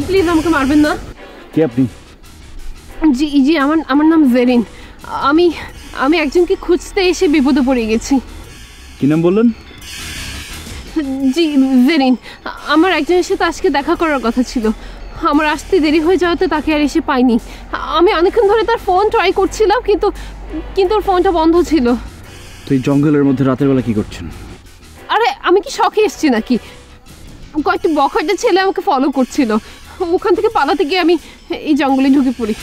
Please আমাকে মারবেন না। কে আপনি? জি জি আমার নাম জেরিন। আমি একজনকে খুঁজতে এসে বিপদে পড়ে গেছি। কি নাম বললেন? জি জেরিন। আমার একজনের সাথে আজকে দেখা করার কথা ছিল। আমার আসতে দেরি হয়ে যাওয়াতে তাকে আর এসে পাইনি। আমি অনেকক্ষণ ধরে তার ফোন ট্রাই করছিলাম, কিন্তু ওর ফোনটা বন্ধ ছিল। তো এই জঙ্গলের মধ্যে রাতের বেলা কি করছেন? আরে আমি কি শখে এসেছি নাকি? কয়েকটি বখাটে ছেলে আমাকে ফলো করছিল। ওখান থেকে পালাতে গিয়ে আমি এই জঙ্গলে ঢুকে পড়ি।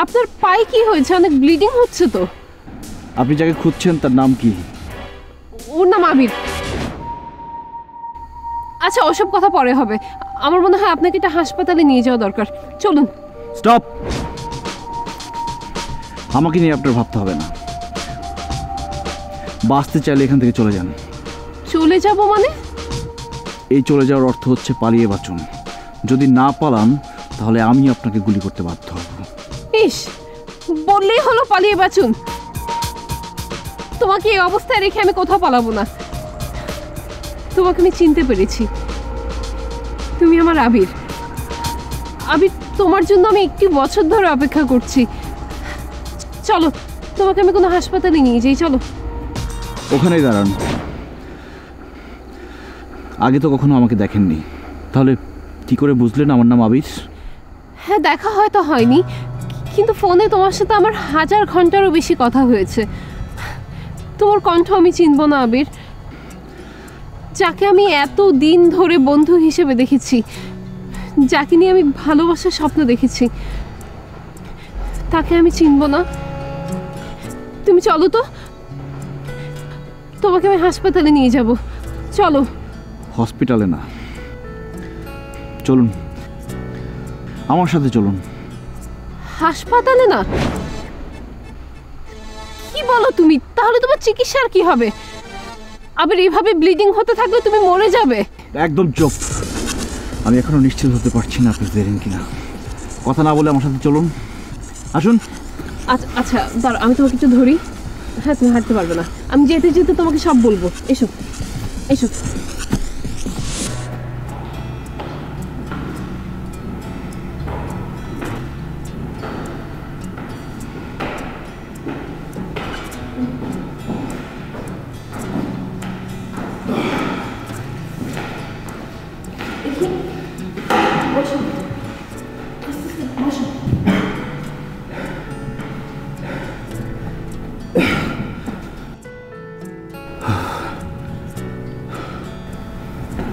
আপনার পায়ে কি হয়েছে? অনেক ব্লিডিং হচ্ছে তো। আপনি যাকে খুঁজছেন তার নাম কি? ওর নাম আবির। আচ্ছা ওসব কথা পরে হবে। আমার মনে হয় আপনাকে এটা হাসপাতালে নিয়ে যাওয়া দরকার। চলুন। স্টপ। আমাকে নিয়ে আপনার ভাবতে হবে না। বাঁচতে চাইলে এখান থেকে চলে যান। চলে যাব মানে? এই চলে যাওয়ার অর্থ হচ্ছে পালিয়ে বাঁচুন। যদি না পালান তাহলে আমি আপনাকে গুলি করতে বাধ্য হব। ইস, বললেই হলো পালিয়ে বাঁচুন। তোমাকে এই অবস্থায় রেখে আমি কোথাও পালাবো না। তোমাকে আমি চিনতে পেরেছি। তুমি আমার আবির। আবির, তোমার জন্য আমি একটি বছর ধরে অপেক্ষা করছি। চলো, তোমাকে আমি কোনো হাসপাতালে নিয়ে যাই। চলো। ওখানেই দাঁড়ান। আগে তো কখনো আমাকে দেখেননি, তাহলে কি করে বুঝলেন আমার নাম আবির? হ্যাঁ, দেখা হয়তো হয়নি, কিন্তু ফোনে তোমার সাথে আমার 1000 ঘন্টারও বেশি কথা হয়েছে। তোমার কণ্ঠ আমি চিনব না আবির। যাকে আমি এত দিন ধরে বন্ধু হিসেবে দেখেছি, যাকে নিয়ে আমি ভালোবাসার স্বপ্ন দেখেছি, তাকে আমি চিনব না। তুমি চলো তো, তোমাকে আমি হাসপাতালে নিয়ে যাব। চলো। হসপিটালে না, চলুন আমার সাথে চলুন। হাসপাতালে না? কি বলো তুমি? তাহলে তোমার চিকিৎসার কি হবে? আবার এইভাবে ব্লিডিং হতে থাকলে তুমি মরে যাবে। একদম চুপ। আমি এখনো নিশ্চিত হতে পারছি না আপনি দেরেন কিনা। কথা না বলে আমার সাথে চলুন, আসুন। আচ্ছা আচ্ছা, দাঁড়াও, আমি তোমাকে একটু ধরি। হ্যাঁ, তুমি হাঁটতে পারবে না। আমি যেতে যেতে তোমাকে সব বলবো। এসো এসো।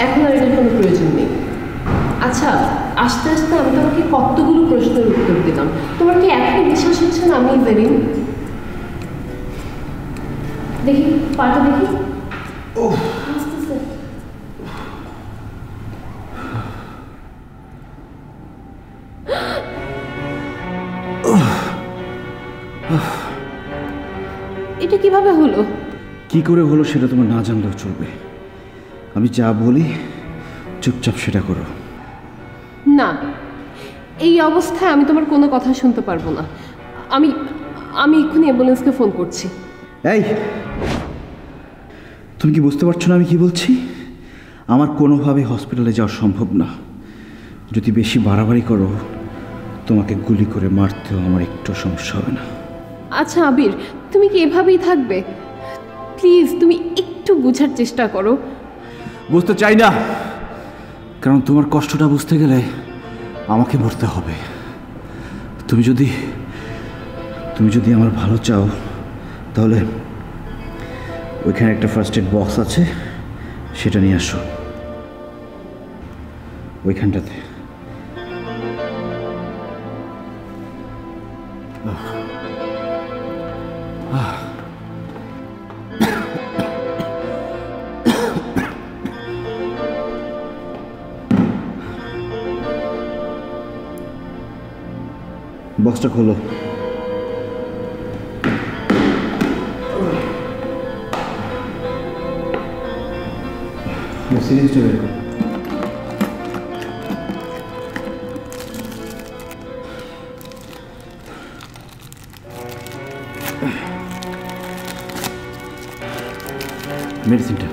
এখন আর এটার কোনো প্রয়োজন নেই। আচ্ছা, আস্তে আস্তে আমি তোমাকে কতগুলো প্রশ্নের উত্তর দিলাম। তোমার কি এখনই বিশ্বাস হচ্ছে না আমি জেরিন? দেখি পাটা দেখি। এটা কিভাবে হলো? কি করে হলো সেটা তোমার না জানলেও চলবে। আমি যা বলি চুপচাপ সেটা করো। না, এই অবস্থায় আমি তোমার কোনো কথা শুনতে পারবো না। আমি আমি এক্ষুনি অ্যাম্বুলেন্সকে ফোন করছি। এই, তুমি কি বুঝতে পারছো না আমি কি বলছি? আমার কোনোভাবে হসপিটালে যাওয়া সম্ভব না। যদি বেশি বাড়াবাড়ি করো তোমাকে গুলি করে মারতেও আমার একটু সমস্যা হবে না। আচ্ছা আবির, তুমি কি এভাবেই থাকবে? প্লিজ তুমি একটু বোঝার চেষ্টা করো। বুঝতে চাই না, কারণ তোমার কষ্টটা বুঝতে গেলে আমাকে মরতে হবে। তুমি যদি আমার ভালো চাও তাহলে ওইখানে একটা ফার্স্ট এড বক্স আছে, সেটা নিয়ে আসো ওইখানটাতে। বক্সটা খোলো। সিরিজটা বের করো। মেডিসিনটা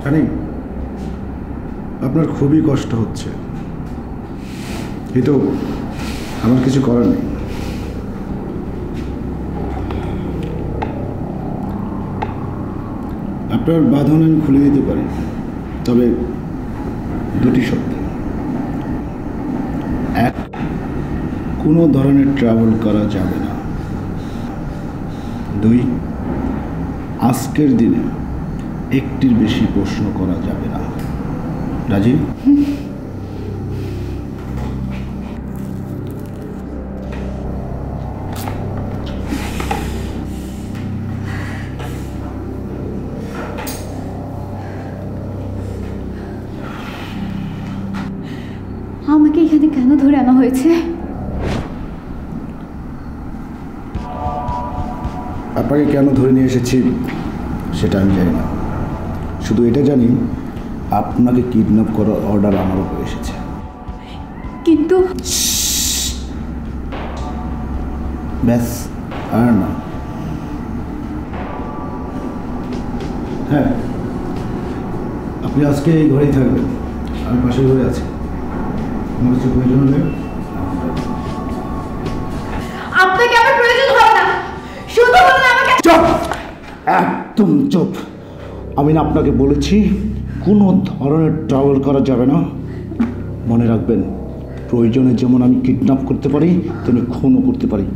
জানি আপনার খুবই কষ্ট হচ্ছে, কিন্তু আমার কিছু করার নেই। আপনার বাঁধন আমি খুলে দিতে পারি, তবে দুটি শর্ত। এক, কোনো ধরনের ট্রাভেল করা যাবে না। দুই, আজকের দিনে একটির বেশি প্রশ্ন করা যাবে না। রাজি? আমাকে এখানে কেন ধরে আনা হয়েছে? আপনাকে কেন ধরে নিয়ে এসেছি সেটা আমি জানি না, শুধু এটা জানি আপনাকে কিডন্যাপ করার অর্ডার আমার উপর এসেছে। কিন্তু ব্যাস, আর না। হ্যাঁ, আপনি আজকে এই ঘরেই থাকবেন, আমি পাশের ঘরে আছি। আমার কিছু প্রয়োজন হলে আপনাকে আমার প্রয়োজন হবে না, শুধু বলুন আমাকে। চুপ, একদম চুপ। আমি না আপনাকে বলেছি কোনো ধরনের ট্রাভেল করা যাবে না। মনে রাখবেন, প্রয়োজনে যেমন আমি কিডন্যাপ করতে পারি তেমনি খুনও করতে পারি।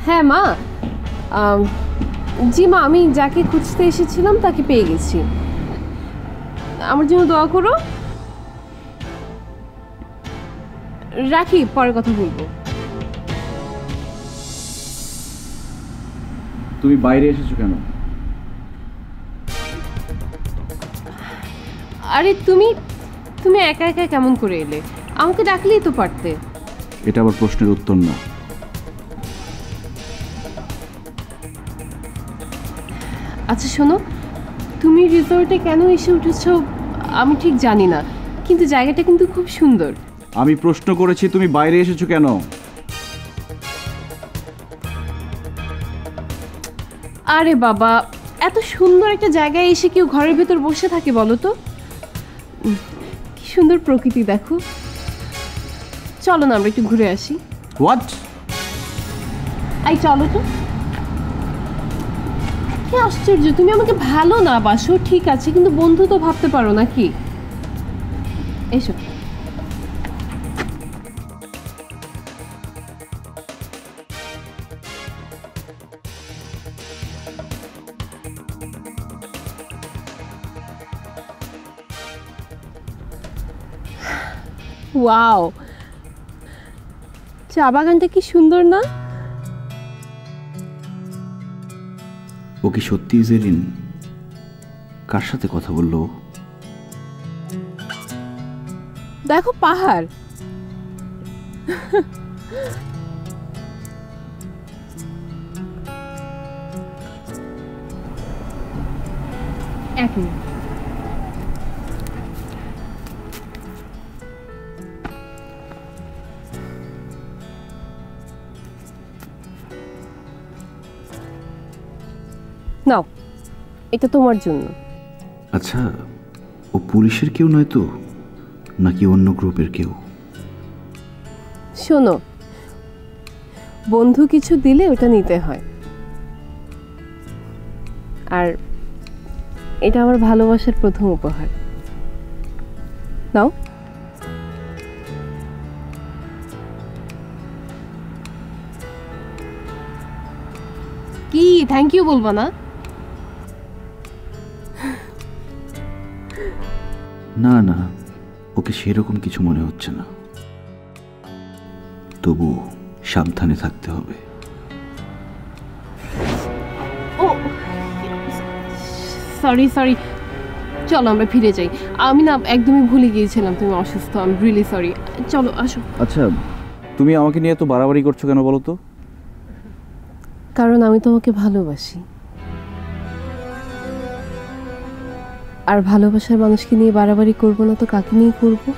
হ্যাঁ মা, জি মা, আমি যাকে খুঁজতে এসেছিলাম তাকে পেয়ে গেছি। আমার জন্য দোয়া করো। রাখি, পরে কথা বলবো। তুমি বাইরে এসেছো কেন? আরে তুমি তুমি একা একা কেমন করে এলে? আমাকে ডাকলেই তো পারতে। এটা আবার প্রশ্নের উত্তর না। আচ্ছা শোনো, তুমি রিসোর্টে কেন এসে উঠেছো আমি ঠিক জানি না, কিন্তু জায়গাটা কিন্তু খুব সুন্দর। আমি প্রশ্ন করেছি তুমি বাইরে এসেছো কেন? আরে বাবা, এত সুন্দর একটা জায়গায় এসে কেউ ঘরের ভেতর বসে থাকে বলো তো? কি সুন্দর প্রকৃতি দেখো। চলো না আমরা একটু ঘুরে আসি। হোয়াট? এই চলো তো। কি আশ্চর্য, তুমি আমাকে ভালো না বাসো ঠিক আছে, কিন্তু বন্ধু তো ভাবতে পারো নাকি? এসো। ওয়াও, চা বাগানটা কি সুন্দর না? ও কি সত্যি জেরিন? কার সাথে কথা বললো? দেখো পাহাড়। এক মিনিট। নাও, এটা তোমার জন্য। আচ্ছা, ও পুলিশের কেউ নয় তো, নাকি অন্য গ্রুপের কেউ? শোনো, বন্ধু কিছু দিলে ওটা নিতে হয়, আর এটা আমার ভালোবাসার প্রথম উপহার। নাও। কি থ্যাংক ইউ বলবো না? না না, ওকে সেরকম কিছু মনে হচ্ছে না। তবু সাবধানে থাকতে হবে। ও সরি সরি, চলো আমরা ফিরে যাই। আমি না একদমই ভুলে গিয়েছিলাম তুমি অসুস্থ। I am really sorry. চলো আসো। আচ্ছা, তুমি আমাকে নিয়ে এত বাড়াবাড়ি করছো কেন বলো তো? কারণ আমি তোমাকে ভালোবাসি, আর ভালোবাসার মানুষকে নিয়ে বাড়াবাড়ি করবো না তো কাকে নিয়ে করবো?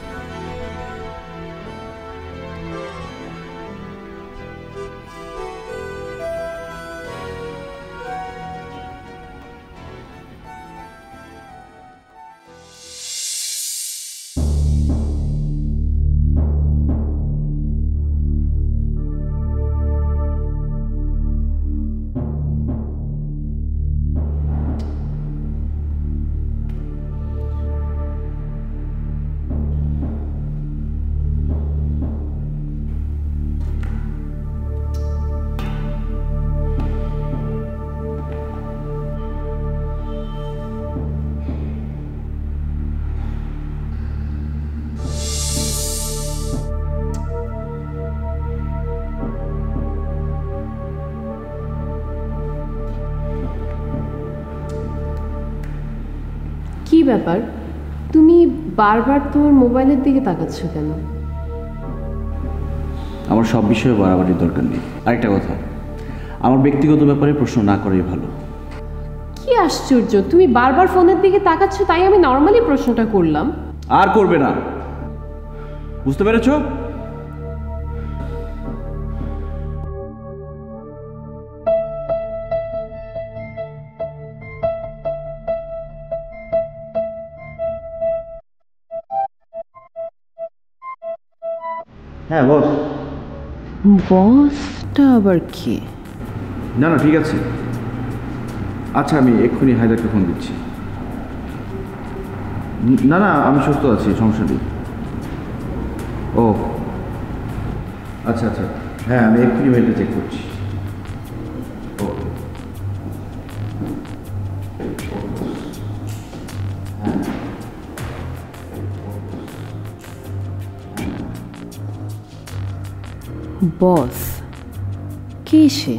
কি ব্যাপার, তুমি বারবার তোমার মোবাইলের দিকে তাকাচ্ছ কেন? আমার সব বিষয়ে বাড়াবাড়ির দরকার নেই। আরেকটা কথা, আমার ব্যক্তিগত ব্যাপারে প্রশ্ন না করাই ভালো। কি আশ্চর্য, তুমি বারবার ফোনের দিকে তাকাচ্ছ তাই আমি নর্মালি প্রশ্নটা করলাম। আর করবে না, বুঝতে পেরেছো? হ্যাঁ বস। বসটা আবার কি? না না ঠিক আছে। আচ্ছা, আমি এক্ষুনি হায়দারকে ফোন দিচ্ছি। না না, আমি সুস্থ আছি, সমস্যা নেই। ও আচ্ছা আচ্ছা। হ্যাঁ, আমি এক্ষুনি মেলটা চেক করছি। বস কে সে?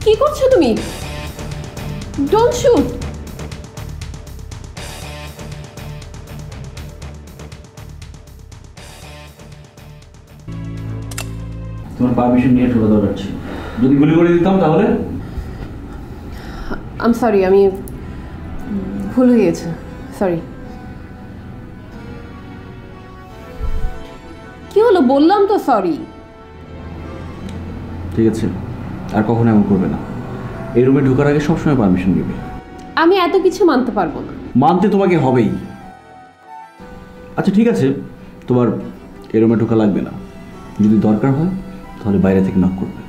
কি করছো তুমি? Don't shoot. তোমার পারমিশন নিয়ে ঢোকা দরকার ছিল। যদি গুলি করে দিতাম তাহলে? আই এম সরি, আমি ভুল হয়ে গেছে, সরি। কি হলো? বললাম তো সরি। ঠিক আছে, আর কখনো এমন করবে না। এই রুমে ঢোকার আগে সবসময় পারমিশন নেবে। আমি এত কিছু মানতে পারবো না। মানতে তোমাকে হবেই। আচ্ছা ঠিক আছে, তোমার এই রুমে ঢোকা লাগবে না। যদি দরকার হয় তাহলে বাইরে থেকে নক করবে।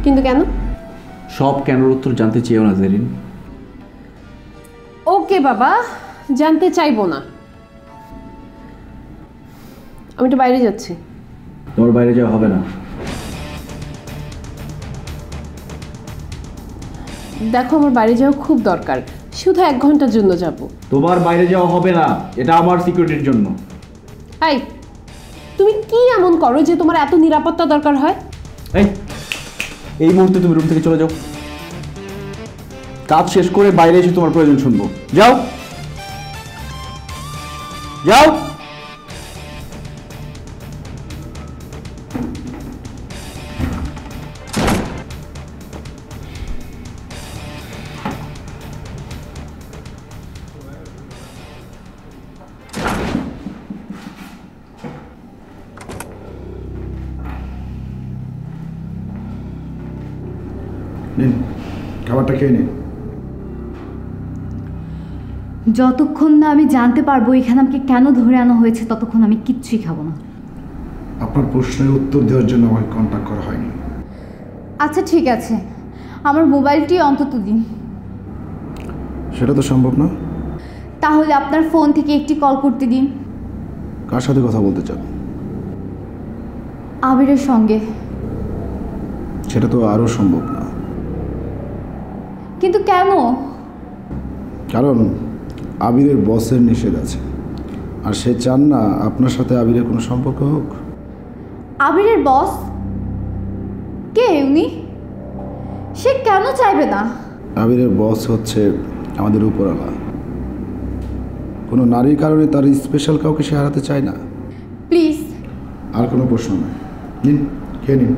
কিন্তু কেন? সব কেনর উত্তর জানতে চেয়েও না জেরিন। ওকে বাবা, জানতে চাইবো না। আমি একটু বাইরে যাচ্ছি। তোমার বাইরে যাওয়া হবে না। দেখো, আমার বাইরে যাওয়া খুব দরকার, শুধু 1 ঘন্টার জন্য যাব। তোমার বাইরে যাওয়া হবে না, এটা আমার সিকিউরিটির জন্য। এই, তুমি কি এমন করো যে তোমার এত নিরাপত্তা দরকার হয়? এই মুহূর্তে তুমি রুম থেকে চলে যাও। কাজ শেষ করে বাইরে এসে তোমার প্রয়োজন শুনবো। যাও যাও। নিন, খাবারটা খেয়ে নিন। যতক্ষণ না আমি জানতে পারবো এখানে আমাকে কেন ধরে আনা হয়েছে ততক্ষণ আমি কিচ্ছুই খাবো না। আপনার প্রশ্নের উত্তর দেওয়ার জন্য আমাকে কন্ট্যাক্ট করা হয়নি। আচ্ছা ঠিক আছে, আমার মোবাইলটি অন্তত দিন। সেটা তো সম্ভব না। তাহলে আপনার ফোন থেকে একটি কল করতে দিন। কার সাথে কথা বলতে চান? আবিরের সঙ্গে। সেটা তো আরও সম্ভব না। কিন্তু কেন? কারণ আবিরের বসের নিষেধ আছে, আর সে চান না আপনার সাথে আবিরের কোনো সম্পর্ক হোক। আবিরের বস কে উনি? সে কেন চাইবে না? আবিরের বস হচ্ছে আমাদের উপরওয়ালা। কোনো নারীর কারণে তার স্পেশাল কাউকে সে হারাতে চায় না। প্লিজ। আর কোনো প্রশ্ন নয়। নিন, খেয়ে নিন।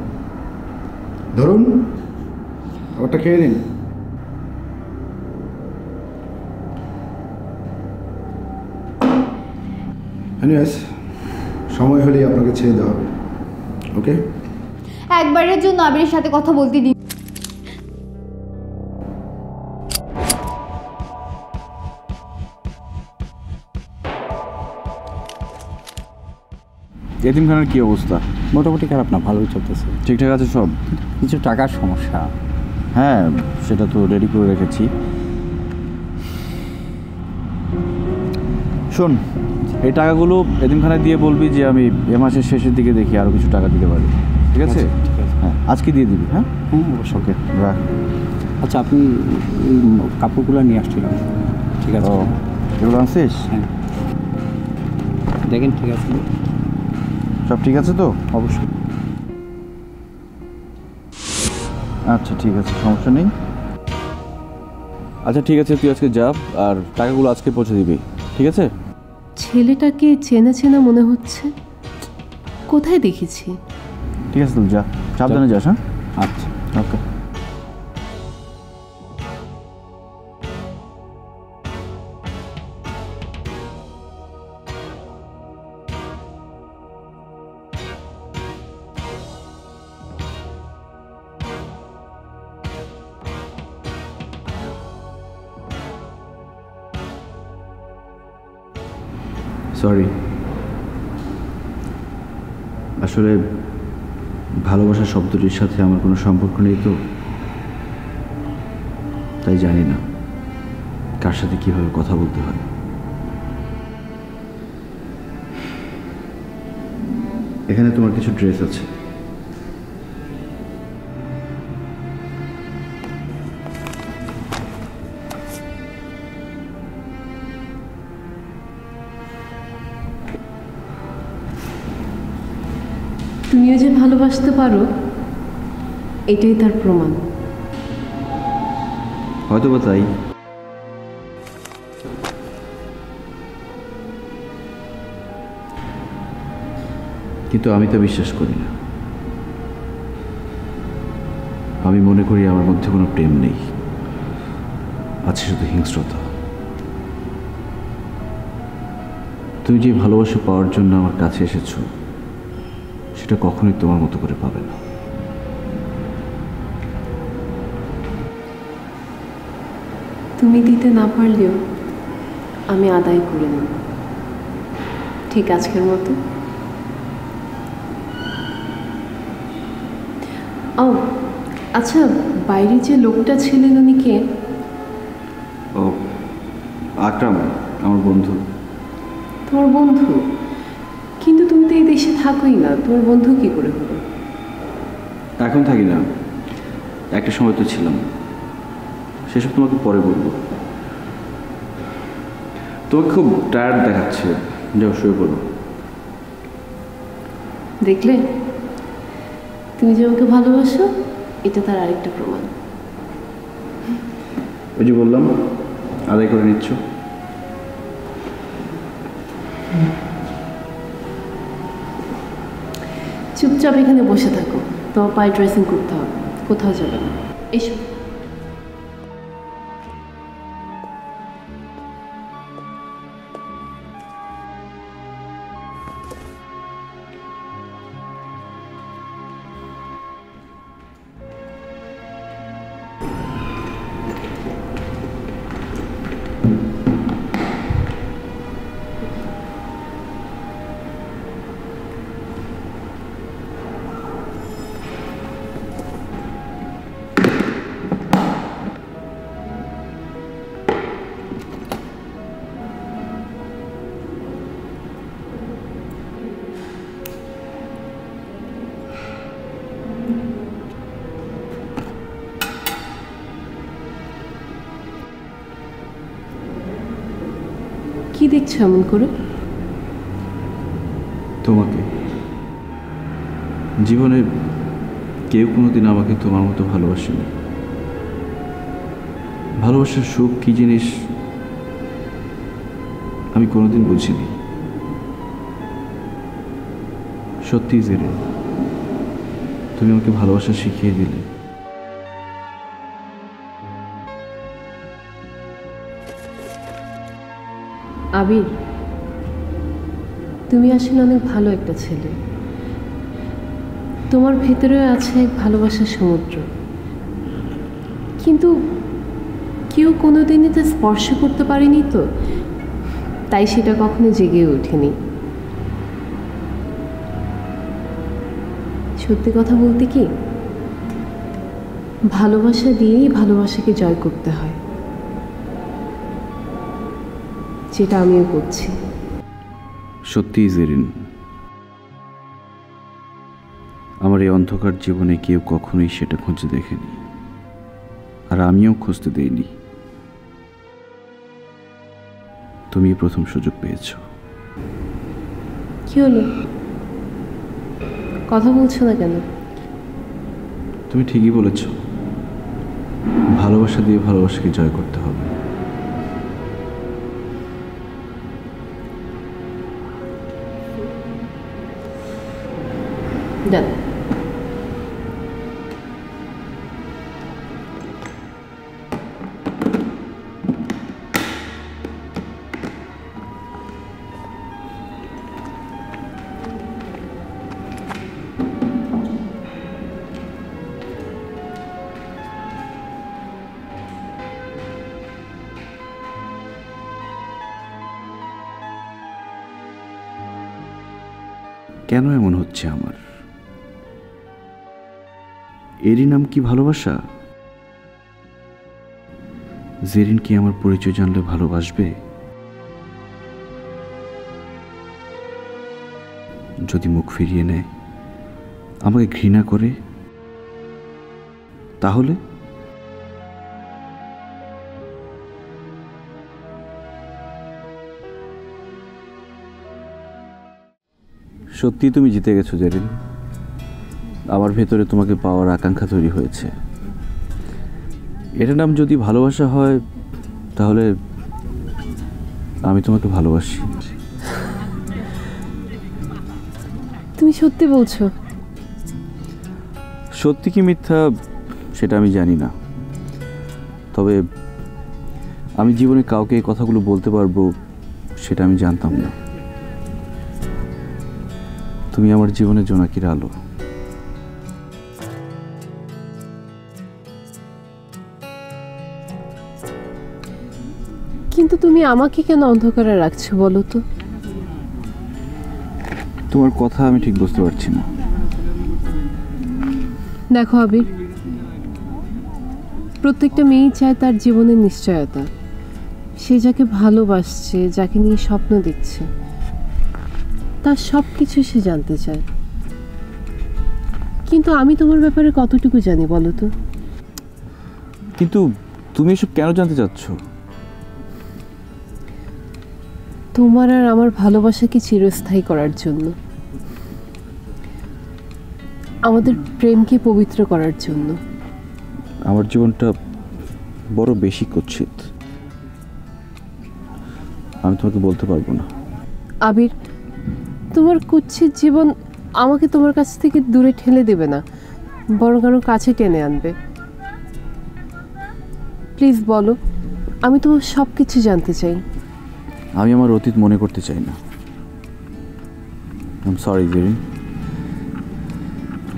ধরুন, খাবারটা খেয়ে নিন। এনিওয়েজ, সময় হলেই আপনাকে ছেড়ে দেওয়া হবে। ওকে? একবারের জন্য আবিরের সাথে কথা বলতে দিন। এতিমখানার কি অবস্থা? মোটামুটি খারাপ না, ভালোই চলতেছে। ঠিকঠাক আছে সব? কিছু টাকার সমস্যা। হ্যাঁ, সেটা তো রেডি করে রেখেছি। শোন, এই টাকাগুলো এতিমখানায় দিয়ে বলবি যে আমি এ মাসের শেষের দিকে দেখি আরও কিছু টাকা দিতে পারি। ঠিক আছে? ঠিক আছে। হ্যাঁ, আজকে দিয়ে দিবি। হ্যাঁ হ্যাঁ অবশ্যই। ওকে, রাখ। আচ্ছা, আপনি এই কাপড়গুলো নিয়ে আসছিলাম। ঠিক আছে। ও, এগুলো আনছিস? হ্যাঁ, দেখেন ঠিক আছে। সব ঠিক আছে তো? অবশ্যই। আচ্ছা ঠিক আছে, সমস্যা নেই। আচ্ছা ঠিক আছে, তুই আজকে যা, আর টাকাগুলো আজকে পৌঁছে দিবি। ঠিক আছে? ছেলেটাকে চেনা চেনা মনে হচ্ছে, কোথায় দেখেছি? ঠিক আছে, তুই যা, সাবধানে যাস। হ্যাঁ, আচ্ছা। ওকে। সরি, আসলে ভালোবাসা শব্দটির সাথে আমার কোনো সম্পর্ক নেই তো। তাই জানি না কার সাথে কিভাবে কথা বলতে হয়। এখানে তোমার কিছু ড্রেস আছে। তুমিও যে ভালোবাসতে পারো এটাই তার প্রমাণ। হয়তো বা তাই। কিন্তু আমি তা বিশ্বাস করি না। আমি মনে করি আমার মধ্যে কোনো প্রেম নেই, আছে শুধু হিংস্রতা। তুমি যে ভালোবাসা পাওয়ার জন্য আমার কাছে এসেছো সেটা কখনোই তোমার মতো করে পাবে না। তুমি দিতে না পারলেও আমি আদায় করে নেব, ঠিক আজকের মতো। ও আচ্ছা, বাইরে যে লোকটা ছিলেন উনি কে? ও আকরাম, আমার বন্ধু। তোমার বন্ধু? কিন্তু তুমি তো এই দেশে থাকোই না, তোমার বন্ধু কি করে হলো? এখন থাকি না, একটা সময় তো ছিলাম। সেসব তোমাকে পরে বলবো। তোমাকে খুব টায়ার্ড দেখাচ্ছে, যাও শুয়ে পড়ো। দেখলে তুমি যে আমাকে ভালোবাসো এটা তার আরেকটা প্রমাণ। ওই যে বললাম আদায় করে নিচ্ছ। চুপচাপ এখানে বসে থাকো, তোমার পায়ে ড্রেসিং করতে হবে, কোথাও যাবে না। এসো। কি দেখছো এমন করে? তোমাকে। জীবনে কেউ কোনোদিন আমাকে তোমার মতো ভালোবাসেনি। ভালোবাসার সুখ কি জিনিস আমি কোনোদিন বুঝিনি। সত্যি জেরে তুমি আমাকে ভালোবাসা শিখিয়ে দিলে। আবির, তুমি আসলে অনেক ভালো একটা ছেলে। তোমার ভেতরেও আছে এক ভালোবাসার সমুদ্র, কিন্তু কেউ কোনোদিনই তা স্পর্শ করতে পারেনি, তো তাই সেটা কখনো জেগে ওঠেনি। সত্যি কথা বলতে কি, ভালোবাসা দিয়েই ভালোবাসাকে জয় করতে হয়, যেটা আমিও করছি। সত্যিই জেরিন, আমার এই অন্ধকার জীবনে কেউ কখনোই সেটা খুঁজে দেখেনি, আর আমিও খুঁজতে দেইনি। তুমি প্রথম সুযোগ পেয়েছ। কি হলো, কথা বলছো না কেন? তুমি ঠিকই বলেছ, ভালোবাসা দিয়ে ভালোবাসাকে জয় করতে হবে। ডান। কেন এমন হচ্ছে আমার? এরই নাম কি ভালোবাসা? জেরিন কি আমার পরিচয় জানলে ভালোবাসবে? যদি মুখ ফিরিয়ে নেয়, আমাকে ঘৃণা করে, তাহলে সত্যি তুমি জিতে গেছো জেরিন। আমার ভেতরে তোমাকে পাওয়ার আকাঙ্ক্ষা তৈরি হয়েছে। এটার নাম যদি ভালোবাসা হয়, তাহলে আমি তোমাকে ভালোবাসি। তুমি সত্যি বলছো? সত্যি কি মিথ্যা সেটা আমি জানি না, তবে আমি জীবনে কাউকে এই কথাগুলো বলতে পারবো সেটা আমি জানতাম না। তুমি আমার জীবনের জোনাকির আলো। কিন্তু তুমি আমাকে কেন অন্ধকারে রাখছো বলো তো? তোমার কথা আমি ঠিক বুঝতে পারছি না। দেখো আবির, প্রত্যেকটা মেয়েই চায় তার জীবনের নিশ্চয়তা। সে যাকে ভালোবাসছে, যাকে নিয়ে স্বপ্ন দেখছে, তার সব কিছু সে জানতে চায়। কিন্তু আমি তোমার ব্যাপারে কতটুকু জানি বলো তো? কিন্তু তুমি এসব কেন জানতে চাচ্ছ? তোমার আর আমার ভালোবাসাকে চিরস্থায়ী করার জন্য, আমাদের প্রেমকে পবিত্র করার জন্য। আমার জীবনটা বড় বেশি কুৎসিত, আমি তোমাকে বলতে পারবো না। আবির, তোমার কুৎসিত জীবন আমাকে তোমার কাছ থেকে দূরে ঠেলে দেবে না, বরং আরো কাছে টেনে আনবে। প্লিজ বলো, আমি তোমার সব কিছু জানতে চাই। আমি আমার অতীত মনে করতে চাই না। আই এম সরি জেরিন,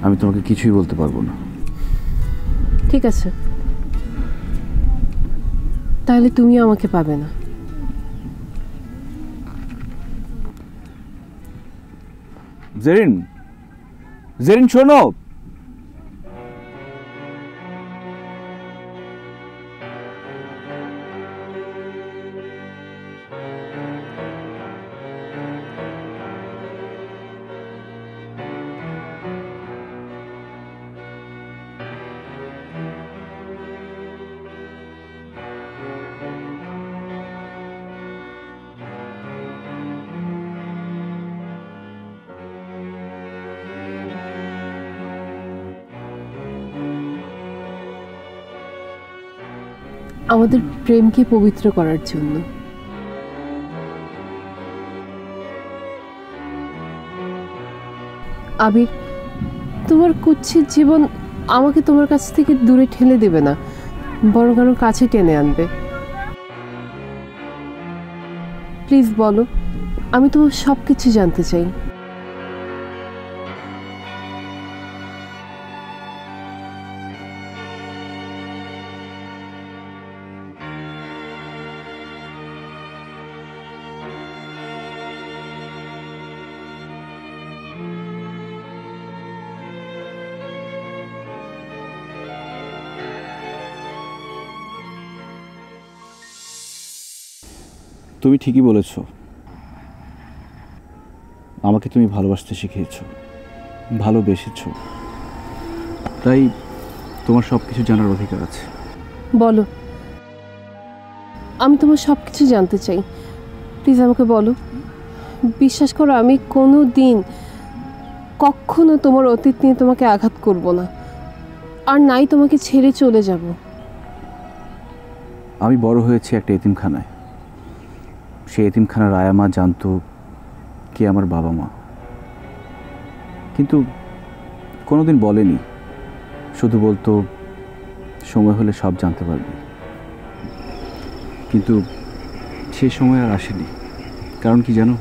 আমি তোমাকে কিছুই বলতে পারবো না। ঠিক আছে, তাহলে তুমি আমাকে পাবে না। জেরিন, জেরিন শোনো। আমাদের প্রেমকে পবিত্র করার জন্য। আবির, তোমার কুৎসিত জীবন আমাকে তোমার কাছ থেকে দূরে ঠেলে দেবে না, বরং আরো কাছে টেনে আনবে। প্লিজ বলো, আমি তোমার সব কিছু জানতে চাই। তুমি ঠিকই বলেছ, আমাকে তুমি ভালোবাসতে শিখিয়েছ, ভালোবেসেছ, তাই তোমার সব কিছু জানার অধিকার আছে। বলো, আমি তোমার সব কিছু জানতে চাই। প্লিজ আমাকে বলো। বিশ্বাস করো, আমি কোনো দিন কখনো তোমার অতীত নিয়ে তোমাকে আঘাত করব না, আর নাই তোমাকে ছেড়ে চলে যাব। আমি বড় হয়েছি একটা এতিমখানায়। সেই এতিমখানার আয়া মা জানতো কে আমার বাবা মা, কিন্তু কোনোদিন বলেনি, শুধু বলতো সময় হলে সব জানতে পারবে। কিন্তু সে সময় আর আসেনি। কারণ কি জানো,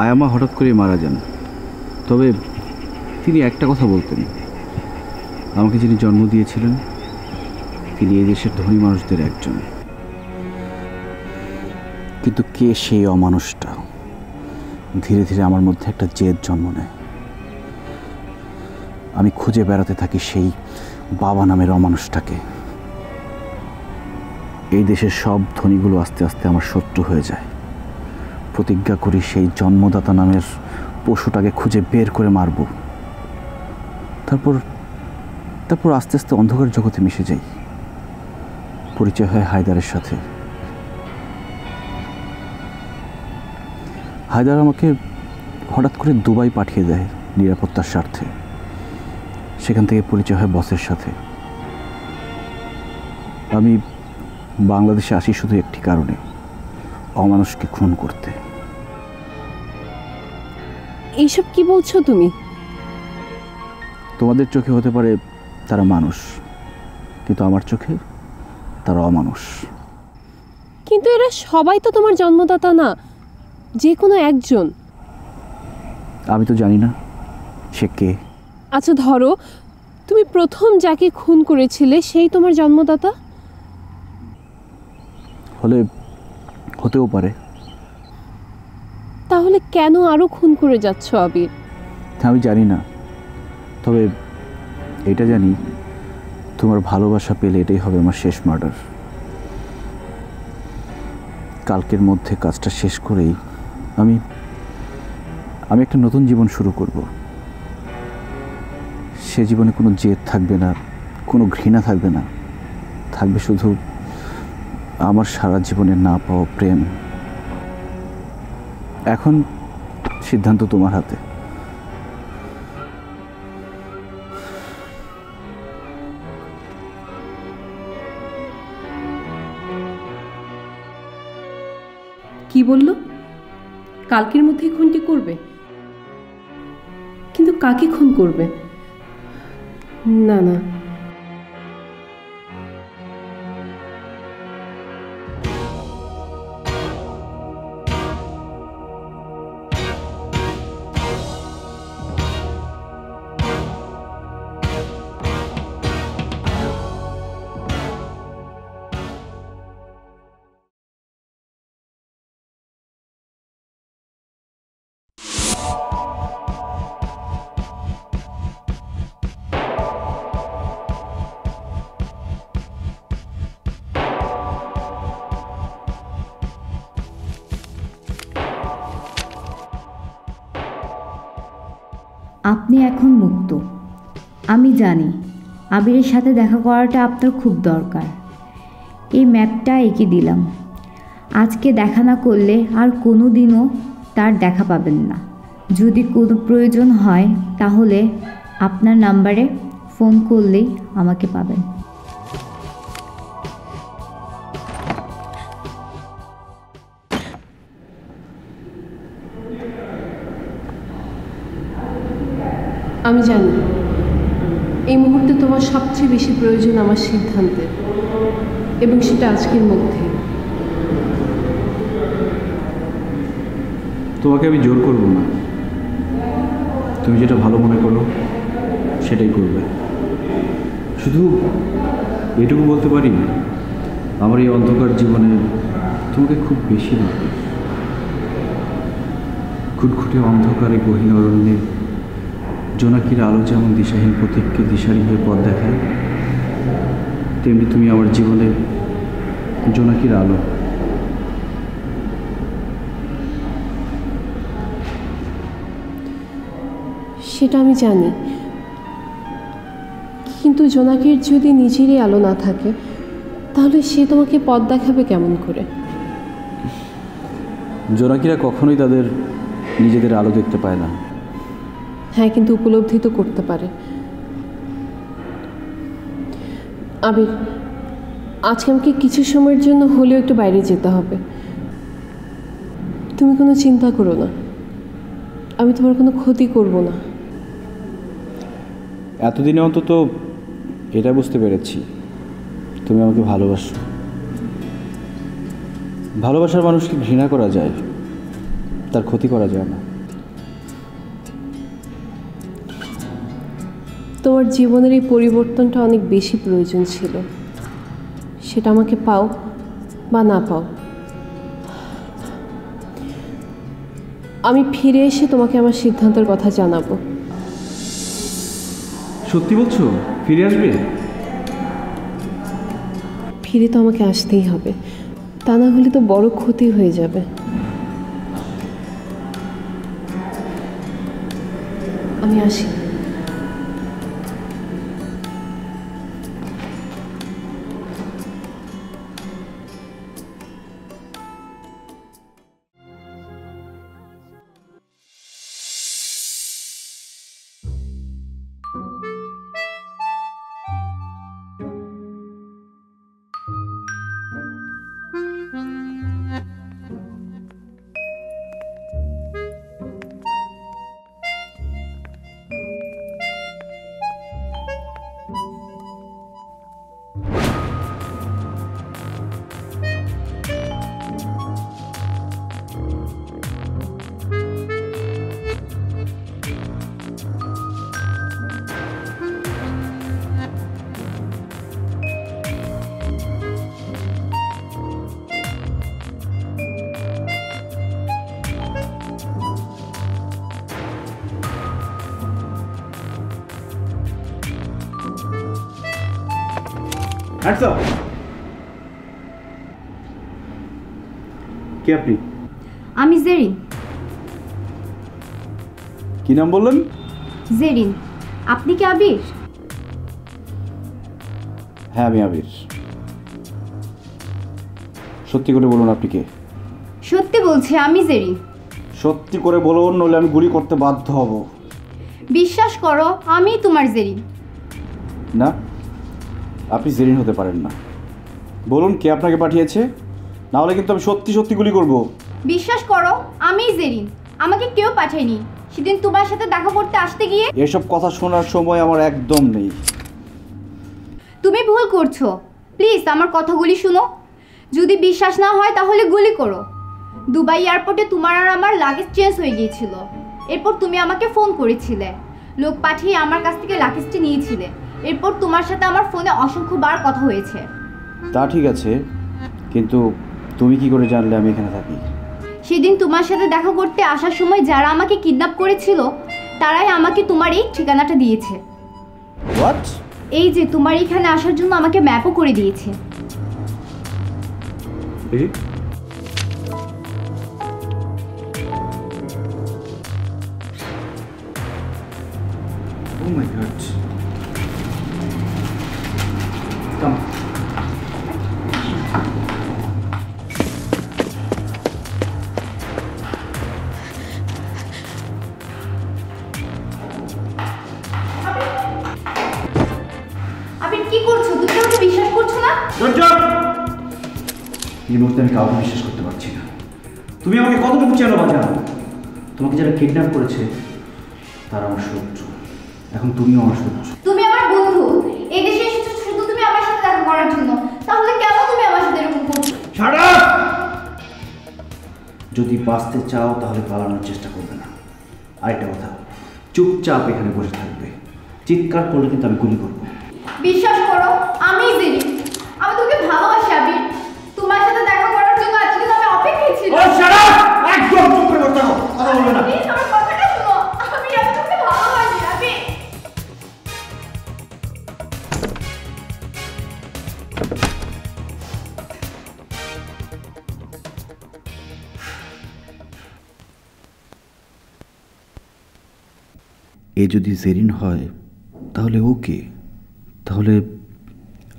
আয়া মা হঠাৎ করে মারা যান। তবে তিনি একটা কথা বলতেন, আমাকে যিনি জন্ম দিয়েছিলেন তিনি এই দেশের ধনী মানুষদের একজন। কিন্তু কে সেই অমানুষটা? ধীরে ধীরে আমার মধ্যে একটা জেদ জন্ম নেয়। আমি খুঁজে বেড়াতে থাকি সেই বাবা নামের অমানুষটাকে। এই দেশের সব ধনীগুলো আস্তে আস্তে আমার শত্রু হয়ে যায়। প্রতিজ্ঞা করি সেই জন্মদাতা নামের পশুটাকে খুঁজে বের করে মারব। তারপর তারপর আস্তে আস্তে অন্ধকার জগতে মিশে যাই। পরিচয় হয় হায়দারের সাথে। হায়দার আমাকে হঠাৎ করে দুবাই পাঠিয়ে দেয় নিরাপত্তার স্বার্থে। সেখান থেকে পরিচয় হয় বসের সাথে। আমি বাংলাদেশে আসি শুধু একটি কারণে, অমানুষকে খুন করতে। এইসব কি বলছো তুমি? তোমাদের চোখে হতে পারে তারা মানুষ, কিন্তু আমার চোখে তারা অমানুষ। কিন্তু এরা সবাই তো তোমার জন্মদাতা না, যে কোনো একজন। আমি তো জানি না সে কে। আচ্ছা ধরো তুমি প্রথম যাকে খুন করেছিলে সেই তোমার জন্মদাতা। হতেও পারে। তাহলে কেন আরো খুন করে যাচ্ছ আবির? আমি জানি না, তবে এটা জানি তোমার ভালোবাসা পেলে এটাই হবে আমার শেষ মার্ডার। কালকের মধ্যে কাজটা শেষ করেই আমি একটা নতুন জীবন শুরু করব। সে জীবনে কোনো জেদ থাকবে না, কোনো ঘৃণা থাকবে না, থাকবে শুধু আমার সারা জীবনে না পাওয়া প্রেম। এখন সিদ্ধান্ত তোমার হাতে। কি বললো? কালকের মধ্যে খুনটি করবে? কিন্তু কাকে খুন করবে? না না, আপনি এখন মুক্ত। আমি জানি আবিরের সাথে দেখা করাটা আপনার খুব দরকার। এই ম্যাপটা এঁকে দিলাম। আজকে দেখা না করলে আর কোনো দিনও তার দেখা পাবেন না। যদি কোনো প্রয়োজন হয় তাহলে আপনার নাম্বারে ফোন করলেই আমাকে পাবেন। আমি জানি এই মুহূর্তে তোমার সবচেয়ে বেশি প্রয়োজন আমার সিদ্ধান্তে, এবং সেটা আজকের মধ্যে। তোমাকে আমি জোর করব না। তুমি যেটা ভালো মনে করো সেটাই করবে। শুধু এটুকু বলতে পারি, আমার এই অন্ধকার জীবনে তোমাকে খুব বেশি দরকার। খুটখুটে অন্ধকারে গহীন অরণ্যে জোনাকির আলো যেমন দিশাহীন প্রতীককে দিশারি হয়ে পথ দেখায়, তেমনি তুমি আমার জীবনে জোনাকির আলো। সেটা আমি জানি, কিন্তু জোনাকির যদি নিজেরই আলো না থাকে তাহলে সে তোমাকে পথ দেখাবে কেমন করে? জোনাকিরা কখনোই তাদের নিজেদের আলো দেখতে পায় না। হ্যাঁ, কিন্তু উপলব্ধি তো করতে পারে। আবির, আজকে আমাকে কিছু সময়ের জন্য হলেও একটু বাইরে যেতে হবে। তুমি কোনো চিন্তা করো না, আমি তোমার কোনো ক্ষতি করব না। এতদিনে অন্তত এটা বুঝতে পেরেছি তুমি আমাকে ভালোবাসো। ভালোবাসার মানুষকে ঘৃণা করা যায়, তার ক্ষতি করা যায় না। তোমার জীবনের এই পরিবর্তনটা অনেক বেশি প্রয়োজন ছিল, সেটা আমাকে পাও বা না পাও। আমি ফিরে এসে তোমাকে আমার সিদ্ধান্তের কথা জানাবো। সত্যি বলছো? ফিরে আসবে? ফিরে তো আমাকে আসতেই হবে, তা না হলে তো বড় ক্ষতি হয়ে যাবে। আমি আসি। কে আপনি? আমি জেরিন। কি নাম বললেন? জেরিন। আপনি কি আবির? হ্যাঁ আমি আবির। সত্যি করে বলুন আপনি কে? সত্যি বলছি, আমি জেরিন। সত্যি করে বলুন, নইলে আমি গুলি করতে বাধ্য হব। বিশ্বাস করো, আমি তোমার জেরিন। না, আপনি জেরিন হতে পারেন না। বলুন কে আপনাকে পাঠিয়েছে, না হলে কিন্তু আমি সত্যি সত্যি গুলি করব। বিশ্বাস করো, আমি জেরিন, আমাকে কেউ পাঠায়নি। সেদিন তোমার সাথে দেখা করতে আসতে গিয়ে। এসব কথা শোনার সময় আমার একদম নেই। তুমি ভুল করছো, প্লিজ আমার কথাগুলি শুনো। যদি বিশ্বাস না হয় তাহলে গুলি করো। দুবাই এয়ারপোর্টে তোমার আর আমার লাগেজ চেঞ্জ হয়ে গিয়েছিল। এরপর তুমি আমাকে ফোন করেছিলে, লোক পাঠিয়ে আমার কাছ থেকে লাগেজটি নিয়েছিলে। এরপর তোমার সাথে আমার ফোনে অসংখ্যবার কথা হয়েছে। তা ঠিক আছে, কিন্তু তুমি কি করে জানলে আমি এখানে থাকি? সেদিন তোমার সাথে দেখা করতে আসার সময় যারা আমাকে কিডন্যাপ করেছিল তারাই আমাকে তোমার এই ঠিকানাটা দিয়েছে। হোয়াট? এই যে তোমার এখানে আসার জন্য আমাকে ম্যাপও করে দিয়েছে। Oh my God. Come. আবির কি করছো? তুমি আমাকে বিশ্বাস করছো না? এই মুহূর্তে আমি কাউকে বিশ্বাস করতে পারছি না। তুমি আমাকে কতটুকু চেনো বা জানো? তোমাকে যারা কিডন্যাপ করেছে তারা আমার শত্রু। এখন তুমিও আমার শত্রু। তুমি আমার বন্ধু, এই দেশে এসেছো শুধু তুমি আমার সাথে দেখা করার জন্য। তাহলে কেন তুমি আমার সাথে এরকম করছো? Shut up! যদি বাঁচতে চাও তাহলে পালানোর চেষ্টা করবে না। আরেকটা কথা, চুপচাপ এখানে বসে থাকবে। চিৎকার করলে কিন্তু আমি গুলি করবো। বিশ্বাস করো, আমি জেনি। আমি তোকে ভালোবাসি আবির। তোমার সাথে দেখা করার জন্য আজকে তো আমি অপেক্ষায় ছিলাম। Shut up! একদম চুপ করে বসে থাকো, কথা বলবে না। প্লিজ আমার কথাটা শোনো। আমি তোকে ভালোবাসি আবির। এ যদি জেরিন হয় তাহলে ওকে, তাহলে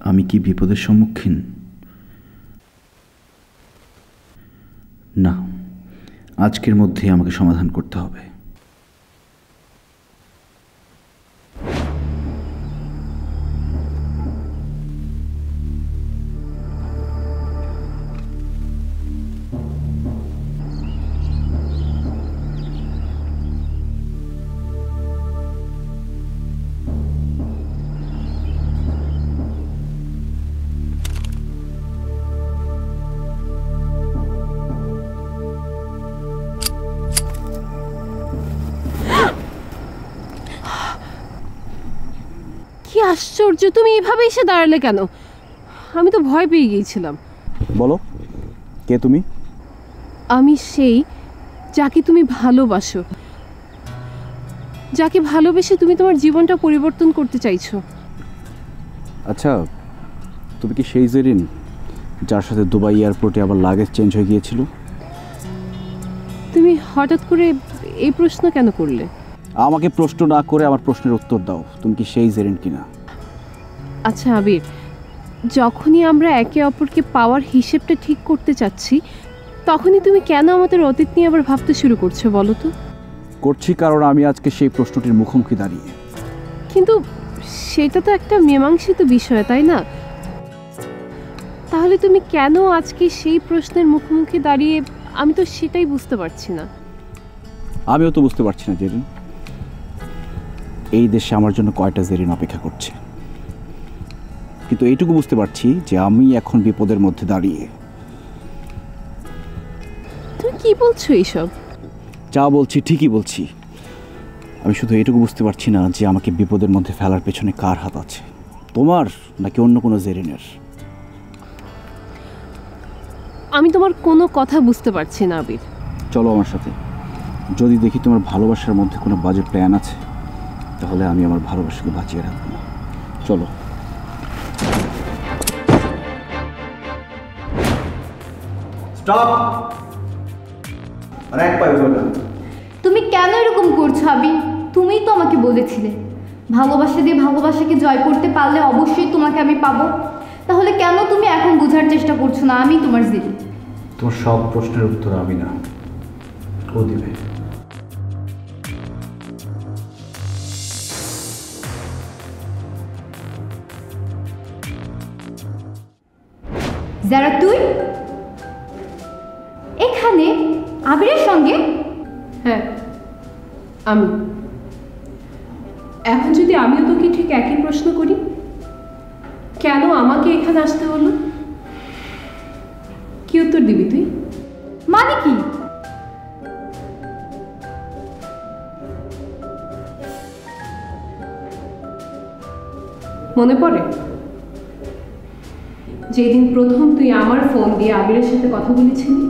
আমি কি বিপদের সম্মুখীন? না, আজকের মধ্যে আমাকে সমাধান করতে হবে। কি আশ্চর্য, তুমি এভাবে এসে দাঁড়ালে কেন? আমি তো ভয় পেয়ে গিয়েছিলাম। বলো, কে তুমি? আমি সেই যাকে তুমি ভালোবাসো, যাকে ভালোবেসে তুমি তোমার জীবনটা পরিবর্তন করতে চাইছো। আচ্ছা, তুমি কি সেই জেরিন যার সাথে দুবাই এয়ারপোর্টে আবার লাগেজ চেঞ্জ হয়ে গিয়েছিল? তুমি হঠাৎ করে এই প্রশ্ন কেন করলে? আমাকে প্রশ্ন না করে আমার প্রশ্নের উত্তর দাও, তুমি কি সেই জেরিন কিনা? আচ্ছা আবির, যখনই আমরা একে অপরকে পাওয়ার হিসেবটা ঠিক করতে চাচ্ছি, তখনই তুমি কেন আমাদের অতীত নিয়ে আবার ভাবতে শুরু করছো বলো তো? করছি কারণ আমি আজকে সেই প্রশ্নটির মুখোমুখি দাঁড়িয়ে। কিন্তু সেটা তো একটা মীমাংসিত বিষয়, তাই না? তাহলে তুমি কেন আজকে সেই প্রশ্নের মুখোমুখি দাঁড়িয়ে, আমি তো সেটাই বুঝতে পারছি না। আমিও তো বুঝতে পারছি না জেরিন, এই দেশে আমার জন্য কয়টা জেরিন অপেক্ষা করছে। কিন্তু এইটুকু বুঝতে পারছি যে আমি এখন বিপদের মধ্যে দাঁড়িয়ে। তুমি কি বলছো এইসব? যা বলছি ঠিকই বলছি। আমি শুধু এইটুকু বুঝতে পারছি না যে আমাকে বিপদের মধ্যে ফেলার পেছনে কার হাত আছে, তোমার নাকি অন্য কোনো জেরিনের? আমি তোমার কোনো কথা বুঝতে পারছি না আবির। চলো আমার সাথে, যদি দেখি তোমার ভালোবাসার মধ্যে কোনো বাজে প্ল্যান আছে, তাহলে আমি আমার ভালোবাসাকে বাঁচিয়ে রাখবো না। চলো। তুমি কেন এরকম করছো আবি? তুমিই তো আমাকে বলেছিলে ভালোবাসা দিয়ে ভালোবাসাকে জয় করতে পারলে অবশ্যই তোমাকে আমি পাবো। তাহলে কেন তুমি এখন বোঝার চেষ্টা করছো না আমি তোমার জেরি? তোমার সব প্রশ্নের উত্তর আমি না, ও দিবে। যারা তুই এখানে আবিরের সঙ্গে? হ্যাঁ আমি। এখন যদি আমিও তোকে ঠিক একই প্রশ্ন করি, কেন আমাকে এখানে আসতে হলো, কি উত্তর দিবি তুই? মানে কি? মনে পড়ে যেদিন প্রথম তুই আমার ফোন দিয়ে আবিরের সাথে কথা বলেছিলি?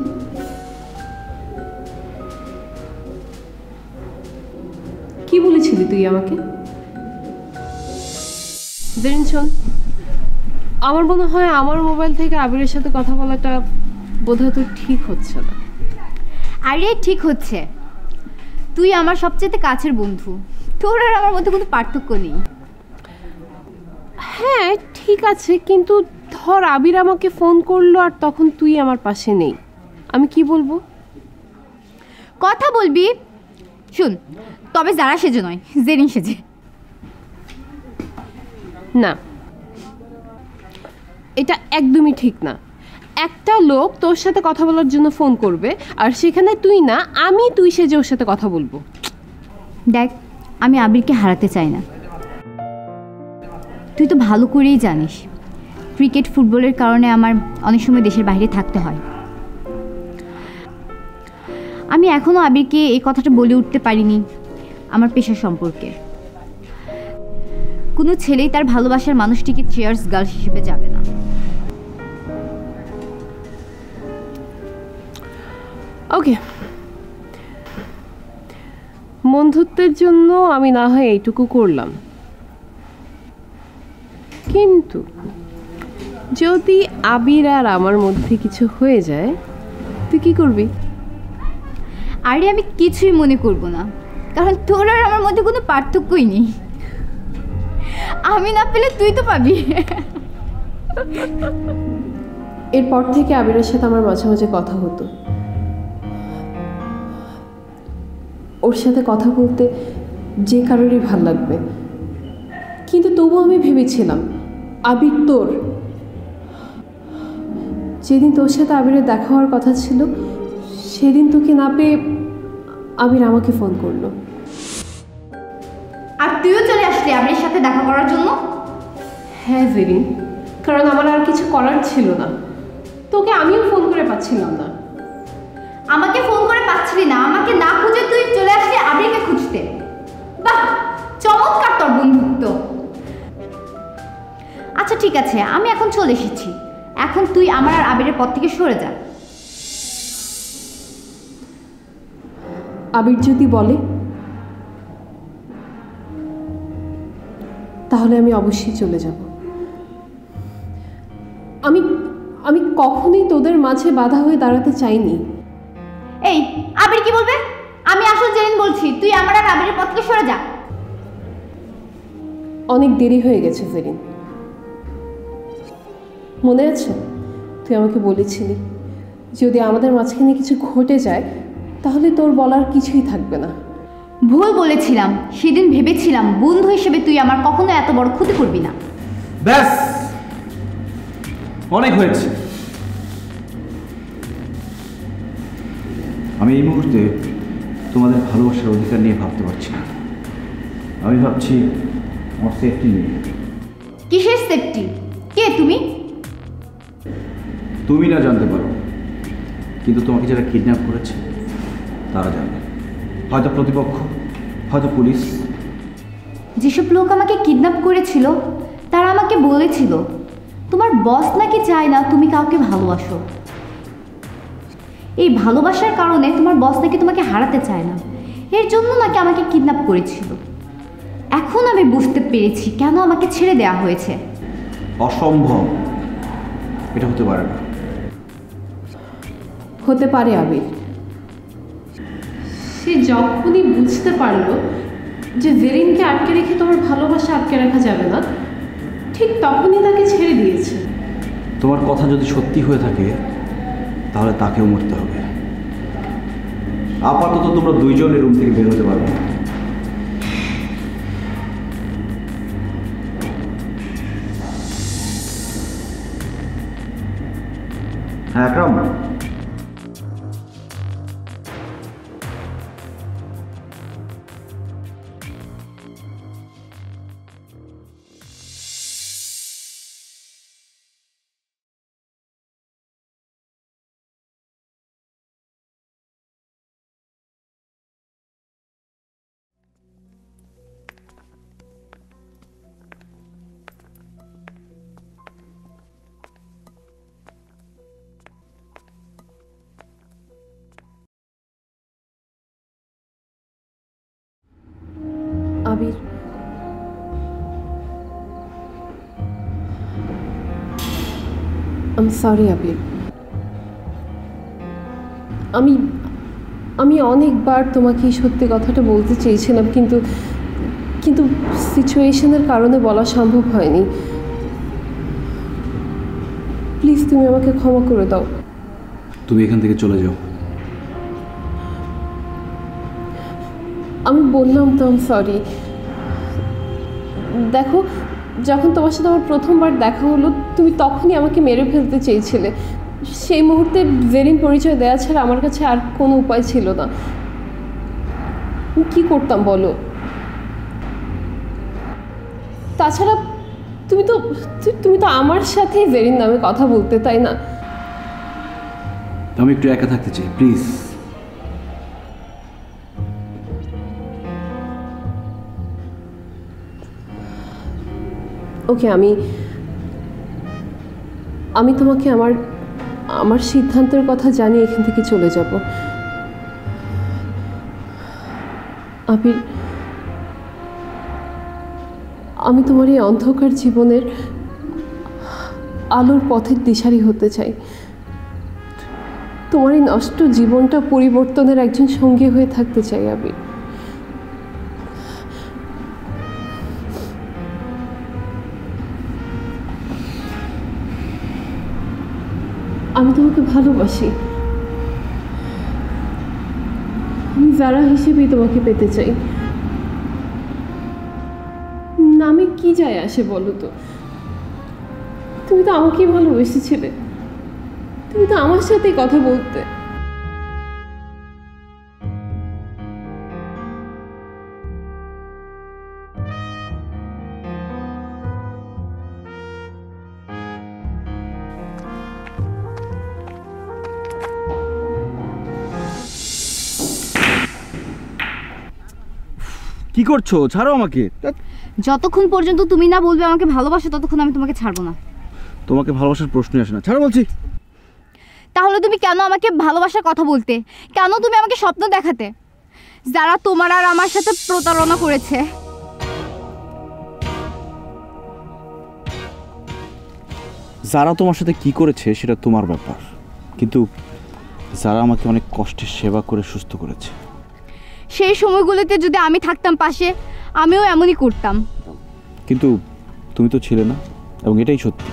কি বলেছিলি তুই আমাকে? জেরিন শোন, আমার মনে হয় আমার মোবাইল থেকে আবিরের সাথে কথা বলাটা বোধহয় তো ঠিক হচ্ছে না। আরে ঠিক হচ্ছে, তুই আমার সবচেয়ে কাছের বন্ধু, তোর আর আমার মধ্যে কোনো পার্থক্য নেই। হ্যাঁ ঠিক আছে, কিন্তু ধর আবির আমাকে ফোন করলো আর তখন তুই আমার পাশে নেই, আমি কি বলবো? কথা বলবি, শুন, তবে যারা সেজে নয়, জেরিন সেজে। না, এটা একদমই ঠিক না। একটা লোক তোর সাথে কথা বলার জন্য ফোন করবে আর সেখানে তুই না, আমি তুই সেজে ওর সাথে কথা বলবো। দেখ, আমি আবিরকে হারাতে চাই না, তুই তো ভালো করেই জানিস ক্রিকেট ফুটবলের কারণে আমার অনেক সময় দেশের বাইরে থাকতে হয়। আমি এখনও আবিরকে এই কথাটা বলে উঠতে পারিনি আমার পেশা সম্পর্কে। কোনো ছেলেই তার ভালোবাসার মানুষটিকে চেয়ার্স গার্ল হিসেবে যাবে না। ওকে, বন্ধুত্বের জন্য আমি না হয় এইটুকু করলাম, কিন্তু যদি আবির আর আমার মধ্যে কিছু হয়ে যায় তুই কি করবি? আরে আমি কিছুই মনে করব না, কারণ তোর আর আমার মধ্যে কোনো পার্থক্যই নেই। আমি না পেলে তুই তো পাবি। এরপর থেকে আবিরের সাথে আমার মাঝে মাঝে কথা হতো। ওর সাথে কথা বলতে যে কারোরই ভাল লাগবে, কিন্তু তবু আমি ভেবেছিলাম আবির তোর। যেদিন তোর সাথে আবিরের দেখা হওয়ার কথা ছিল সেদিন তোকে না পেয়ে আবির আমাকে ফোন করলো। আর তুইও চলে আসলি আবিরের সাথে দেখা করার জন্য? হ্যাঁ জেরিন, কারণ আমার আর কিছু করার ছিল না, তোকে আমিও ফোন করে পাচ্ছিলাম না। আমাকে ফোন করে পাচ্ছিলি না, আমাকে না খুঁজে তুই চলে আসলি আবিরকে খুঁজতে। বাহ, চমৎকার তোর বন্ধুত্ব। আচ্ছা ঠিক আছে, আমি এখন চলে এসেছি, এখন তুই আমার আর আবিরের পথ থেকে সরে যা। আবির যদি বলে তাহলে আমি অবশ্যই চলে যাব। আমি কখনোই তোদের মাঝে বাধা হয়ে দাঁড়াতে চাইনি। এই আবির কি বলবে? আমি আসল জেরিন বলছি, তুই আমার আর আবিরের পথ থেকে সরে যা। অনেক দেরি হয়ে গেছে জেরিন। মনে আছে তুই আমাকে বলেছিলি যদি আমাদের মাঝখানে কিছু ঘটে যায় তাহলে তোর বলার কিছুই থাকবে না। ভুল বলেছিলাম, সেদিন ভেবেছিলাম বন্ধু হিসেবে তুই আমার কখনো এত বড় ক্ষতি করবি না। ব্যাস, অনেক হয়েছে। আমি এই মুহূর্তে তোমাদের ভালোবাসার অধিকার নিয়ে ভাবতে পারছি না। আমি ভাবছি আমার সেফটি নিয়ে। কিসের সেফটি? কে তুমি? তুমি না জানতে পারো, কিন্তু তোমাকে যারা কিডন্যাপ করেছে তারা জানে। হয়তো প্রতিপক্ষ, হয়তো পুলিশ। যেসব লোক আমাকে কিডন্যাপ করেছিল তারা আমাকে বলেছিল তোমার বস নাকি চায় না তুমি কাউকে ভালোবাসো। এই ভালোবাসার কারণে তোমার বস নাকি তোমাকে হারাতে চায় না, এর জন্য নাকি আমাকে কিডন্যাপ করেছিল। এখন আমি বুঝতে পেরেছি কেন আমাকে ছেড়ে দেওয়া হয়েছে। অসম্ভব, এটা হতে পারে না। হতে পারে আবির। সে যখনই বুঝতে পারলো যে জেরিনকে আটকে রেখে তোমার ভালোবাসা আটকে রাখা যাবে না, ঠিক তখনই তাকে ছেড়ে দিয়েছে। তোমার কথা যদি সত্যি হয়ে থাকে তাহলে তাকেও মরতে হবে। আপাতত তোমরা দুইজন এই রুম থেকে বের হতে পারবে না। হ্যাঁ আকরাম, আবির, আমি সরি আবির। আমি অনেকবার তোমাকে এই সত্যি কথাটা বলতে চেয়েছিলাম, কিন্তু কিন্তু সিচুয়েশনের কারণে বলা সম্ভব হয়নি। প্লিজ তুমি আমাকে ক্ষমা করে দাও। তুমি এখান থেকে চলে যাও। আমি বললাম তো আমি সরি। দেখো, যখন তোমার সাথে আমার প্রথমবার দেখা হলো তুমি তখনই আমাকে মেরে ফেলতে চেয়েছিলে। সেই মুহূর্তে জেরিন পরিচয় দেওয়া ছাড়া আমার কাছে আর কোনো উপায় ছিল না। কি করতাম বলো? তাছাড়া তুমি তো আমার সাথেই জেরিন নামে কথা বলতে, তাই না? আমি একটু একা থাকতে চাই, প্লিজ। ওকে, আমি তোমাকে আমার সিদ্ধান্তের কথা জানিয়ে এখান থেকে চলে যাব। আবির, আমি তোমার এই অন্ধকার জীবনের আলোর পথের দিশারি হতে চাই। তোমার এই নষ্ট জীবনটা পরিবর্তনের একজন সঙ্গী হয়ে থাকতে চাই আবির। আমি তোমাকে ভালোবাসি। আমি যারা হিসেবেই তোমাকে পেতে চাই। নামে কি যায় আসে বলো তো? তুমি তো আমাকেই ভালোবেসেছিলে, তুমি তো আমার সাথেই কথা বলতে। কি করছো? ছাড়ো আমাকে। যতক্ষণ পর্যন্ত তুমি না বলবে আমাকে ভালোবাসো ততক্ষণ আমি তোমাকে ছাড়বো না। তোমাকে ভালোবাসার প্রশ্নই আসে না, ছাড়ো বলছি। তাহলে তুমি কেন আমাকে ভালোবাসার কথা বলতে? কেন তুমি আমাকে স্বপ্ন দেখাতে? যারা তোমার আর আমার সাথে প্রতারণা করেছে, যারা তোমার সাথে কি করেছে সেটা তোমার ব্যাপার, কিন্তু যারা আমাকে অনেক কষ্টের সেবা করে সুস্থ করেছে। সেই সময়গুলোতে যদি আমি থাকতাম পাশে, আমিও এমনই করতাম। কিন্তু তুমি তো ছিলে না, এবং এটাই সত্যি।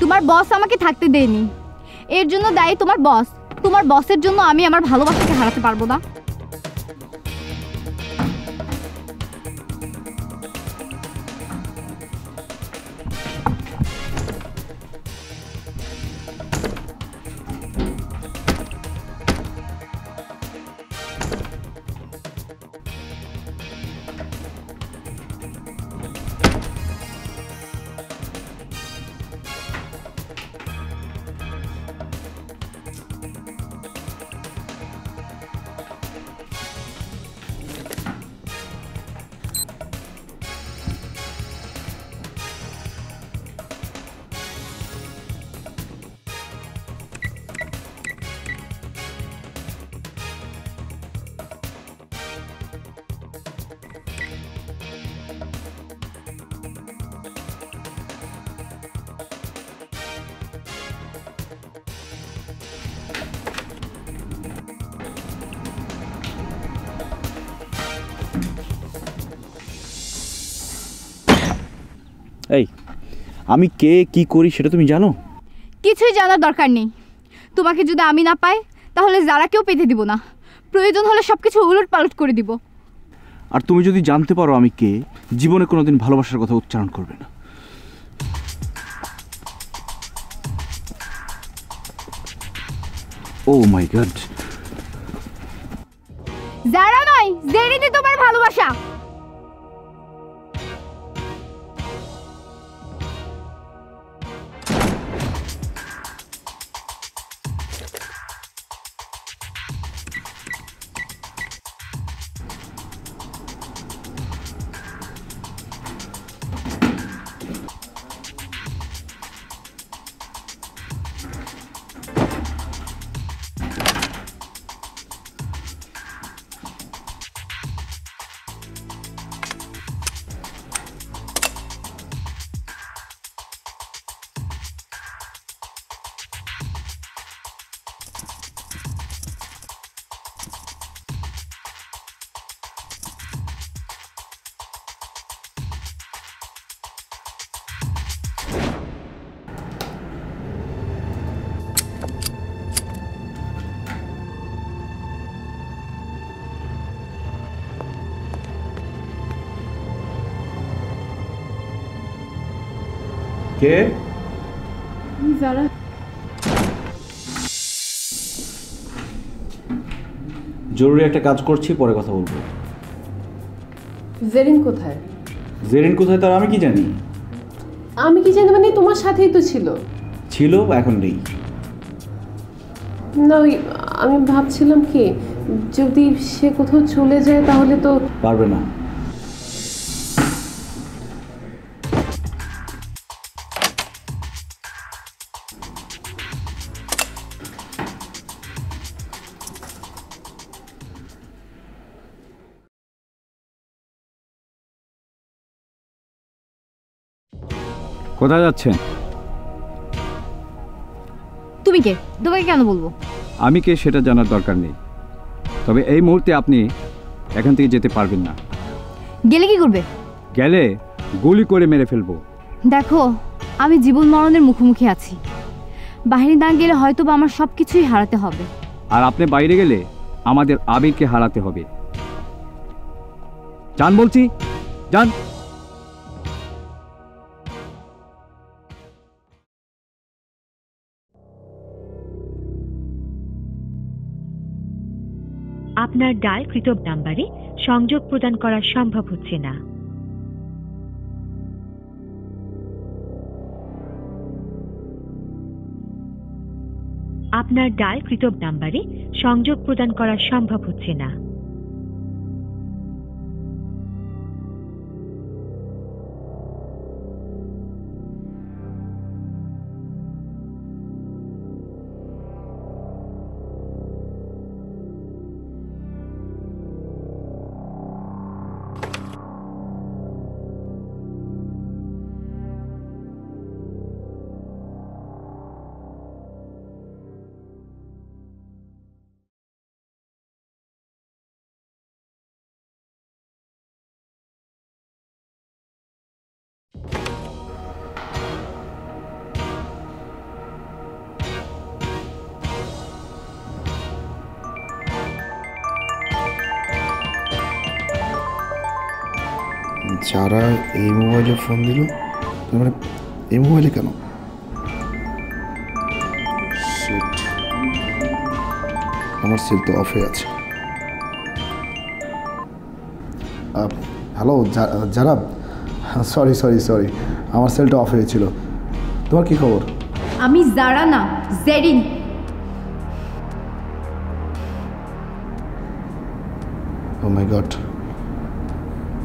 তোমার বস আমাকে থাকতে দেয়নি, এর জন্য দায়ী তোমার বস। তোমার বসের জন্য আমি আমার ভালোবাসাকে হারাতে পারবো না। এই, আমি কে কি করি সেটা তুমি জানো? কিছুই জানার দরকার নেই। তোমাকে যদি আমি না পাই, তাহলে যারাকেও পেতে দিব না। প্রয়োজন হলে সব কিছু উলট পালট করে দিব। আর তুমি যদি জানতে পারো আমি কে, জীবনে কোনোদিন ভালোবাসার কথা উচ্চারণ করবে না। ও মাই গড! যারা নয়, জেরিতে তোমার ভালোবাসা। কে? যারা জরুরি একটা কাজ করছি, পরে কথা বলবো। জেরিন কোথায়? জেরিন কোথায় তার আমি কি জানি? আমি কি জানি মানে তোমার সাথেই তো ছিল। ছিল, এখন নেই। না, ওই আমি ভাবছিলাম কি, যদি সে কোথাও চলে যায় তাহলে তো। পারবে না। কোথায় যাচ্ছেন? তুমি কে? তোমাকে কেন বলবো? আমি কে সেটা জানার দরকার নেই, তবে এই মুহূর্তে আপনি এখান থেকে যেতে পারবেন না। গেলে কি করবে? গেলে গুলি করে মেরে ফেলবো। দেখো, আমি জীবন মরণের মুখোমুখি আছি। বাইরে না গেলে হয়তো বা আমার সব কিছুই হারাতে হবে। আর আপনি বাইরে গেলে আমাদের আবিরকে হারাতে হবে। যান বলছি, যান। আপনার ডায়ালকৃত নাম্বারে সংযোগ প্রদান করা সম্ভব হচ্ছে না। আপনার ডায়ালকৃত নাম্বারে সংযোগ প্রদান করা সম্ভব হচ্ছে না। যারা এই মোবাইলে ফোন দিল, মানে এই মোবাইলে কেন? Shit. আমার সেল তো অফ হয়ে আছে। হ্যালো যারা, সরি সরি সরি, আমার সেলটা অফ হয়েছিল। তোমার কি খবর? আমি যারা না, জেরিন। ও মাই গড,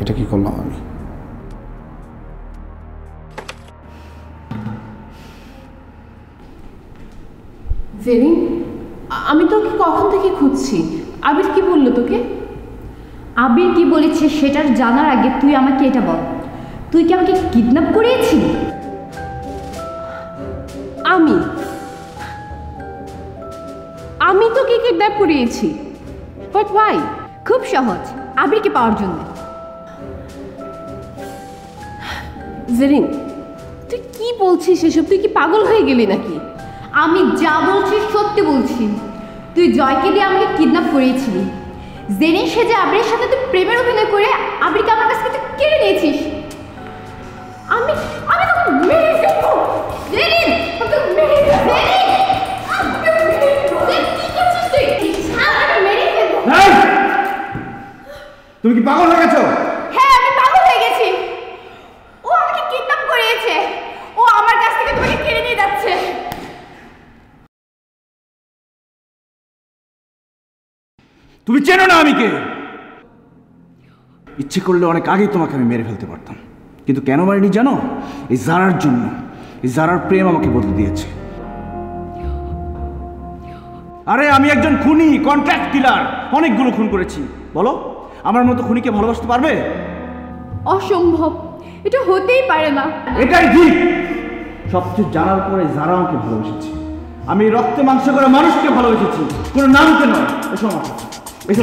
এটা কি করলাম আমি? জেরিন, আমি তোকে কখন থেকে খুঁজছি। আবির কি বললো তোকে? আবির কি বলেছে সেটার জানার আগে তুই আমাকে এটা বল, তুই কি আমাকে কিডন্যাপ করিয়েছিলি? আমি তোকে কিডন্যাপ করিয়েছি? বাট ভাই? খুব সহজ, আবিরকে পাওয়ার জন্য। জেরিন, তুই কি বলছিস এসব? তুই কি পাগল হয়ে গেলি নাকি? আমি যা বলছি সত্যি বলছি। তুই জয়কে দিয়ে আমাকে কিডন্যাপ করিয়েছিলি। জেরিন সেজে আবিরের সাথে তুই প্রেমের অভিনয় করে আবিরকে আমার কাছ থেকে তুই কেড়ে নিয়েছিস। আমি আমি তোকে মেরে ফেলবো। জেরিন, আমি তোকে মেরে ফেলবো। তুমি কি পাগল হয়ে গেছো? হ্যাঁ, আমি পাগল হয়ে গেছি। ও আমাকে কিডন্যাপ করিয়েছে। ও আমার কাছ থেকে তোমাকে কেড়ে নিয়ে যাচ্ছে। তুমি চেনো না আমি কে? ইচ্ছে করলে অনেক আগেই তোমাকে আমি মেরে ফেলতে পারতাম, কিন্তু কেন মারিনি জানো? এই জারার জন্য। এই জারার প্রেম আমাকে বদলে দিয়েছে। আরে আমি একজন খুনি, কন্ট্রাক্ট কিলার, অনেকগুলো খুন করেছি। বলো, আমার মতো খুনিকে ভালোবাসতে পারবে? অসম্ভব, এটা হতেই পারে না। এটাই ঠিক। সবচেয়ে জানার পরে যারা আমাকে ভালোবেসেছে। আমি রক্তে মাংস করে মানুষকে ভালোবেসেছি, কোনো নামকে নয়। এসো আমার সাথে, এসো।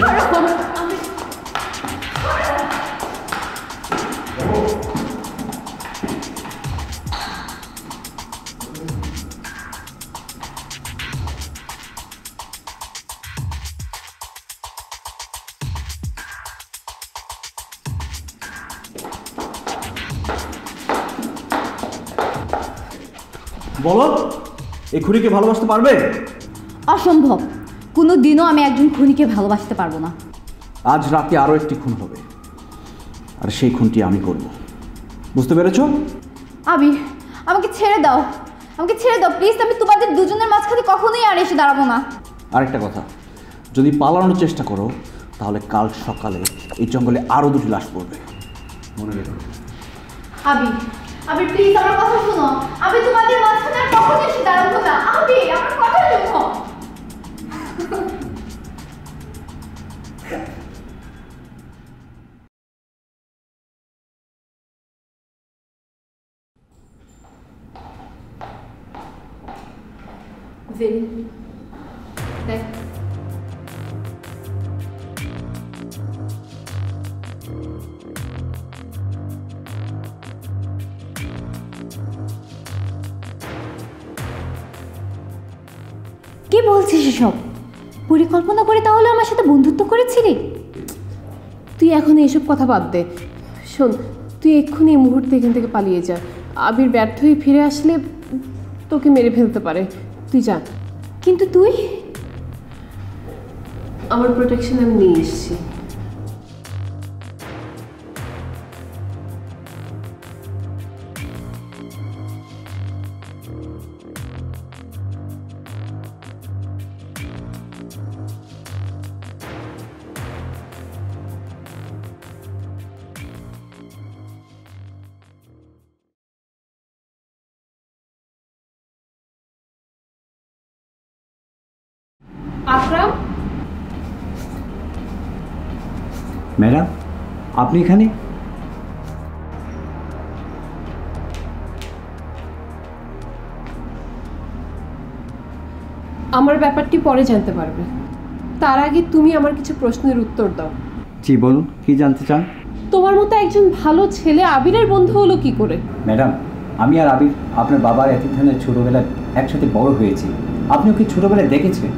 বলো, এই খুনিকে ভালোবাসতে পারবে? অসম্ভব, কোনো দিনও আমি একজন খুনিকে ভালোবাসতে পারবো না। আজ রাতে আরো একটি খুন হবে, আর সেই খুনটি আমি করব। বুঝতে পেরেছো? আবির, আমাকে ছেড়ে দাও, আমাকে ছেড়ে দাও প্লিজ। আমি তোমাদের দুজনের মাঝখানে কখনোই আর এসে দাঁড়াবো না। আরেকটা কথা, যদি পালানোর চেষ্টা করো তাহলে কাল সকালে এই জঙ্গলে আরো দুটি লাশ পড়বে, মনে রেখো। আবির, আবির প্লিজ আমার কথা শোনো। আমি তোমাদের মাঝখানে আর কখনোই এসে দাঁড়াবো না। আবির, আমার কথা শোনো। জেরিন, দেখ, কি বলছিস এসব? পরিকল্পনা করে তাহলে আমার সাথে বন্ধুত্ব করেছিলি? তুই এখন এইসব কথা বাদ দে। শোন, তুই এক্ষুনি এই মুহূর্তে এখান থেকে পালিয়ে যা। আবির ব্যর্থ হয়ে ফিরে আসলে তোকে মেরে ফেলতে পারে। তুই যা। কিন্তু তুই? আমার প্রোটেকশন আমি নিয়ে এসেছি। আকরাম, ম্যাডাম, আপনি এখানে? আমার ব্যাপারটি পরে জানতে পারবে। তার আগে তুমি আমার কিছু প্রশ্নের উত্তর দাও। জি বলুন, কি জানতে চান? তোমার মতো একজন ভালো ছেলে আবিরের বন্ধু হলো কি করে? ম্যাডাম, আমি আর আবির আপনার বাবার এতিমখানায় ছোটোবেলায় একসাথে বড় হয়েছি। আপনি ওকে ছোটোবেলায় দেখেছেন।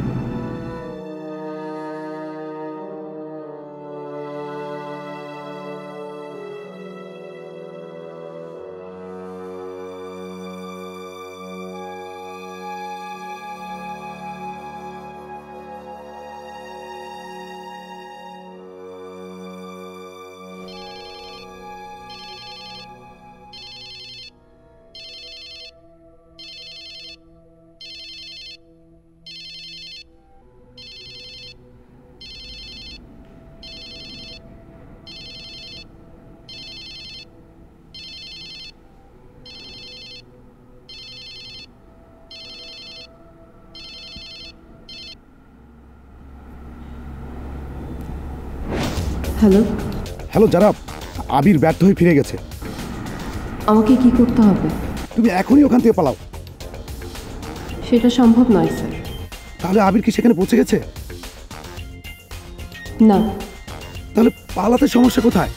হ্যালো, হ্যালো যারা, আবির ব্যর্থ হয়ে ফিরে গেছে। আমাকে কি করতে হবে? তুমি এখনই ওখান থেকে পালাও। সেটা সম্ভব নয় স্যার। তাহলে আবির কি সেখানে পৌঁছে গেছে? না। তাহলে পালাতে সমস্যা কোথায়?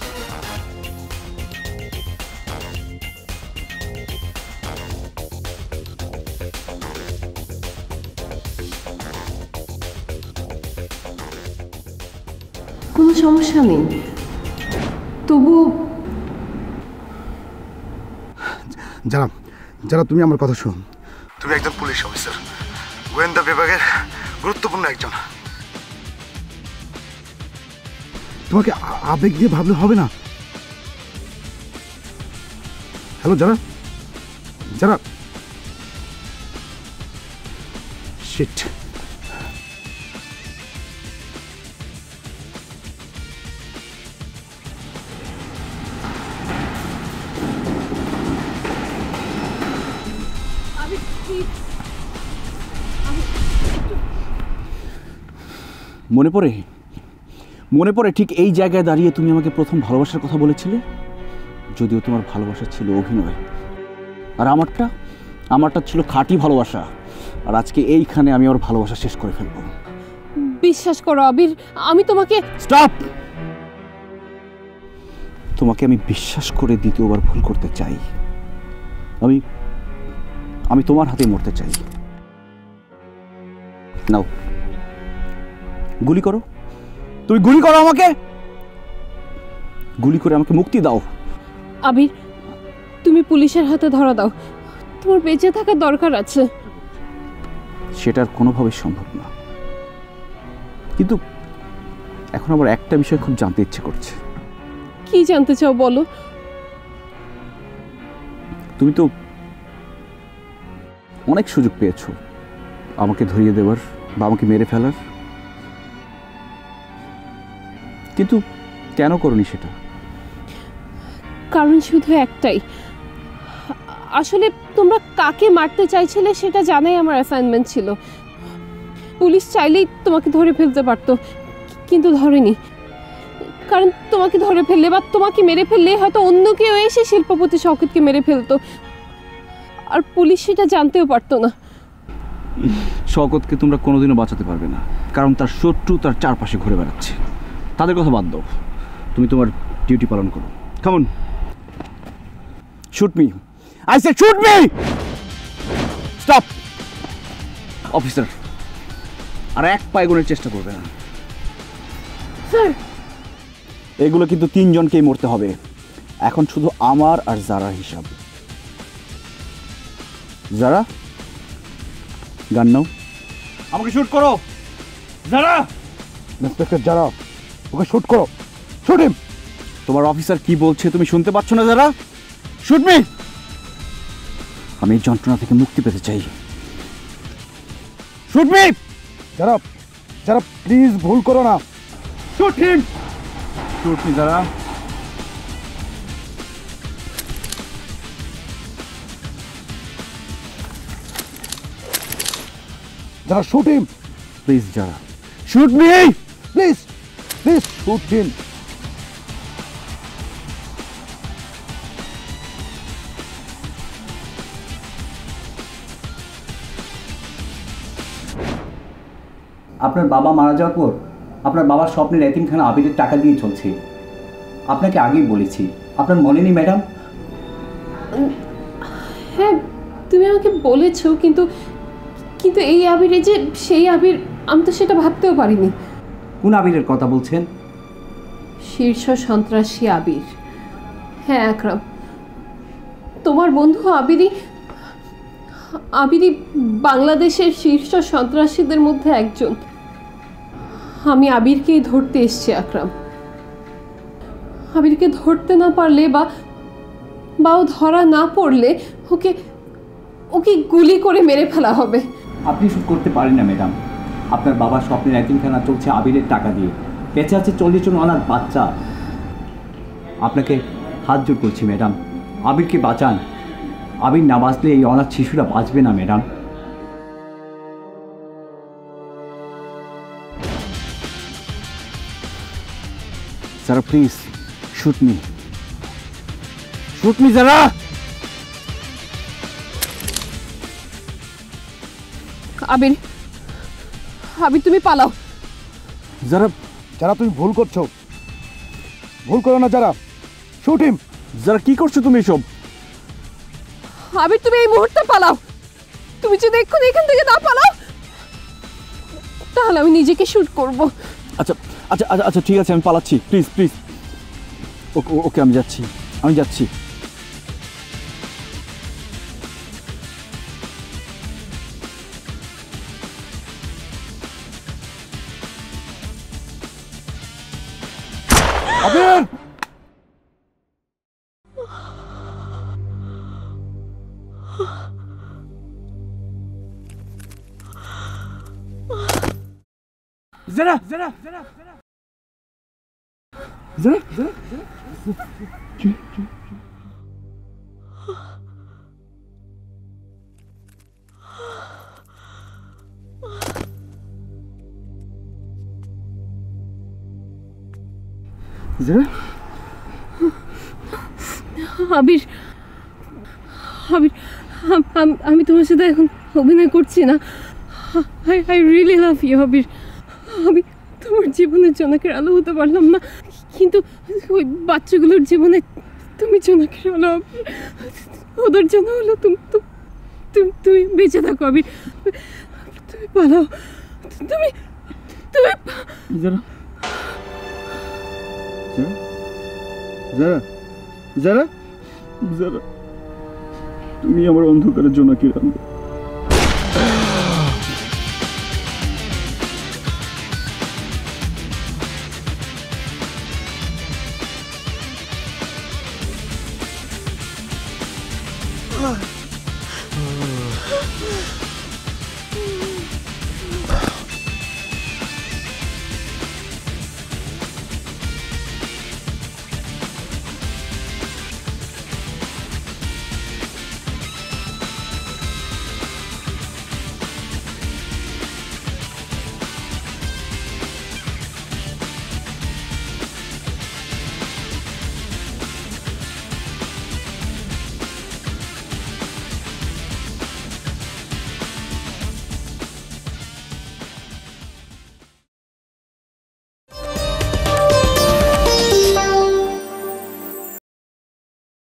কোনো সমস্যা নেই, তবু যারা যারা তুমি আমার কথা শোন। তুমি একজন পুলিশ অফিসার, গোয়েন্দা বিভাগের গুরুত্বপূর্ণ একজন। তোমাকে আবেগ দিয়ে ভাবলে হবে না। হ্যালো যারা, যারা শিট। মনে পড়ে ঠিক এই জায়গায় দাঁড়িয়ে তুমি আমাকে প্রথম ভালোবাসার কথা বলেছিলে, যদিও তোমার ভালোবাসা ছিল অভিনয়, আর আমারটা ছিল খাঁটি ভালোবাসা। আর আজকে এইখানে আমি আমার ভালোবাসা শেষ করে ফেলবো। বিশ্বাস করো আবির, আমি তোমাকে স্টপ। তোমাকে আমি বিশ্বাস করে দ্বিতীয়বার ভুল করতে চাই। আমি তোমার হাতে মরতে চাই। নাও, গুলি করো। তুমি গুলি করো, আমাকে গুলি করে আমাকে মুক্তি দাও। আবির, তুমি পুলিশের হাতে ধরা দাও, তোমার বেঁচে থাকার দরকার আছে। সেটার কোনোভাবেই সম্ভব না। কিন্তু এখন আমার একটা বিষয় খুব জানতে ইচ্ছে করছে। কি জানতে চাও বলো। তুমি তো অনেক সুযোগ পেয়েছো আমাকে ধরিয়ে দেওয়ার বা আমাকে মেরে ফেলার, কিন্তু কেন করনি সেটা? কারণ শুধু একটাই, আসলে তোমরা কাকে মারতে চাইছিলে সেটা জানাই আমার অ্যাসাইনমেন্ট ছিল। পুলিশ চাইলেই তোমাকে ধরে ফেলতে পারতো, কিন্তু ধরেনি। কারণ তোমাকে ধরে ফেললে বা তোমাকে মেরে ফেললে হয়তো অন্য কেউ এসে শিল্পপতি শওকতকে মেরে ফেলতো, আর পুলিশ সেটা জানতেও পারতো না। শওকতকে তোমরা কোনোদিনও বাঁচাতে পারবে না, কারণ তার শত্রু তার চারপাশে ঘুরে বেড়াচ্ছে। তাদের কথা বাদ দাও, তুমি তোমার ডিউটি পালন করো। Come on, shoot me, I said shoot me. Stop officer, আর এক পায়ে গোনার চেষ্টা করবে না। স্যার, এগুলো কিন্তু তিনজনকেই মরতে হবে। এখন শুধু আমার আর জারার হিসাব। জারা, গান নাও, আমাকে শুট করো। জারা, ইন্সপেক্টর যারা, ওকে শুট করো। Shoot him. তোমার অফিসার কি বলছে তুমি শুনতে পাচ্ছ না? Zara, shoot me. আমি এই যন্ত্রণা থেকে মুক্তি পেতে চাই। Shoot me. Zara, Zara please ভুল করো না। Shoot him. Shoot me Zara. Zara, shoot him please Zara, shoot me please, please shoot him. আপনার বাবা মারা যাওয়ার পর আপনার বাবার স্বপ্নের এতিমখানা আবিরের টাকা দিয়ে চলছে। আপনাকে আগেই বলেছি, আপনার মনে নেই ম্যাডাম? হ্যাঁ তুমি আমাকে বলেছো, কিন্তু কিন্তু এই আবিরে যে সেই আবির, আমি তো সেটা ভাবতেও পারিনি। কোন আবিরের কথা বলছেন? শীর্ষ সন্ত্রাসী আবির। হ্যাঁ আকরাম, তোমার বন্ধু আবিরই বাংলাদেশের শীর্ষ সন্ত্রাসীদের মধ্যে একজন। আমি আবিরকেই ধরতে এসেছি আকরাম। আবিরকে ধরতে না পারলে বা ও ধরা না পড়লে ওকে গুলি করে মেরে ফেলা হবে। আপনি শুট করতে পারেন না ম্যাডাম। আপনার বাবার স্বপ্নের এতিমখানা চলছে আবিরের টাকা দিয়ে। বেঁচে আছে 40 জন অনাথ বাচ্চা। আপনাকে হাত জোর করছি ম্যাডাম, আবিরকে বাঁচান। আবির না বাঁচলে এই অনাথ শিশুরা বাঁচবে না ম্যাডাম। যারা প্লিজ শুট মি যারা। আবির, আবির তুমি পালাও। যারা যারা তুমি ভুল করছো, ভুল করো না যারা, শুট হিম। যারা কি করছো তুমি এসব? আবির তুমি এই মুহূর্তে পালাও। তুমি যদি এক্ষুনি এখান থেকে না পালাও তাহলে আমি নিজেকে শুট করব। আচ্ছা আচ্ছা আচ্ছা আচ্ছা ঠিক আছে, আমি পালাচ্ছি, প্লিজ প্লিজ। ওকে ওকে, আমি যাচ্ছি, আমি যাচ্ছি। আবির! যারা যারা যারা যারা যারা যারা। আবির, আবির, আমি তোমার সাথে এখন অভিনয় করছি না। আই রিয়েলি লাভ ইউ আবির। আমি তোমার জীবনে জোনাকের আলো হতে পারলাম না, কিন্তু ওই বাচ্চাগুলোর জীবনে তুমি জোনাকের আলো। ওদের জন্য হলো তুমি বেঁচে থাকো আবির। তুমি পালাও, তুমি তুমি যারা যারা যারা যারা তুমি আমার অন্ধকারের জন্য কি রাখবে?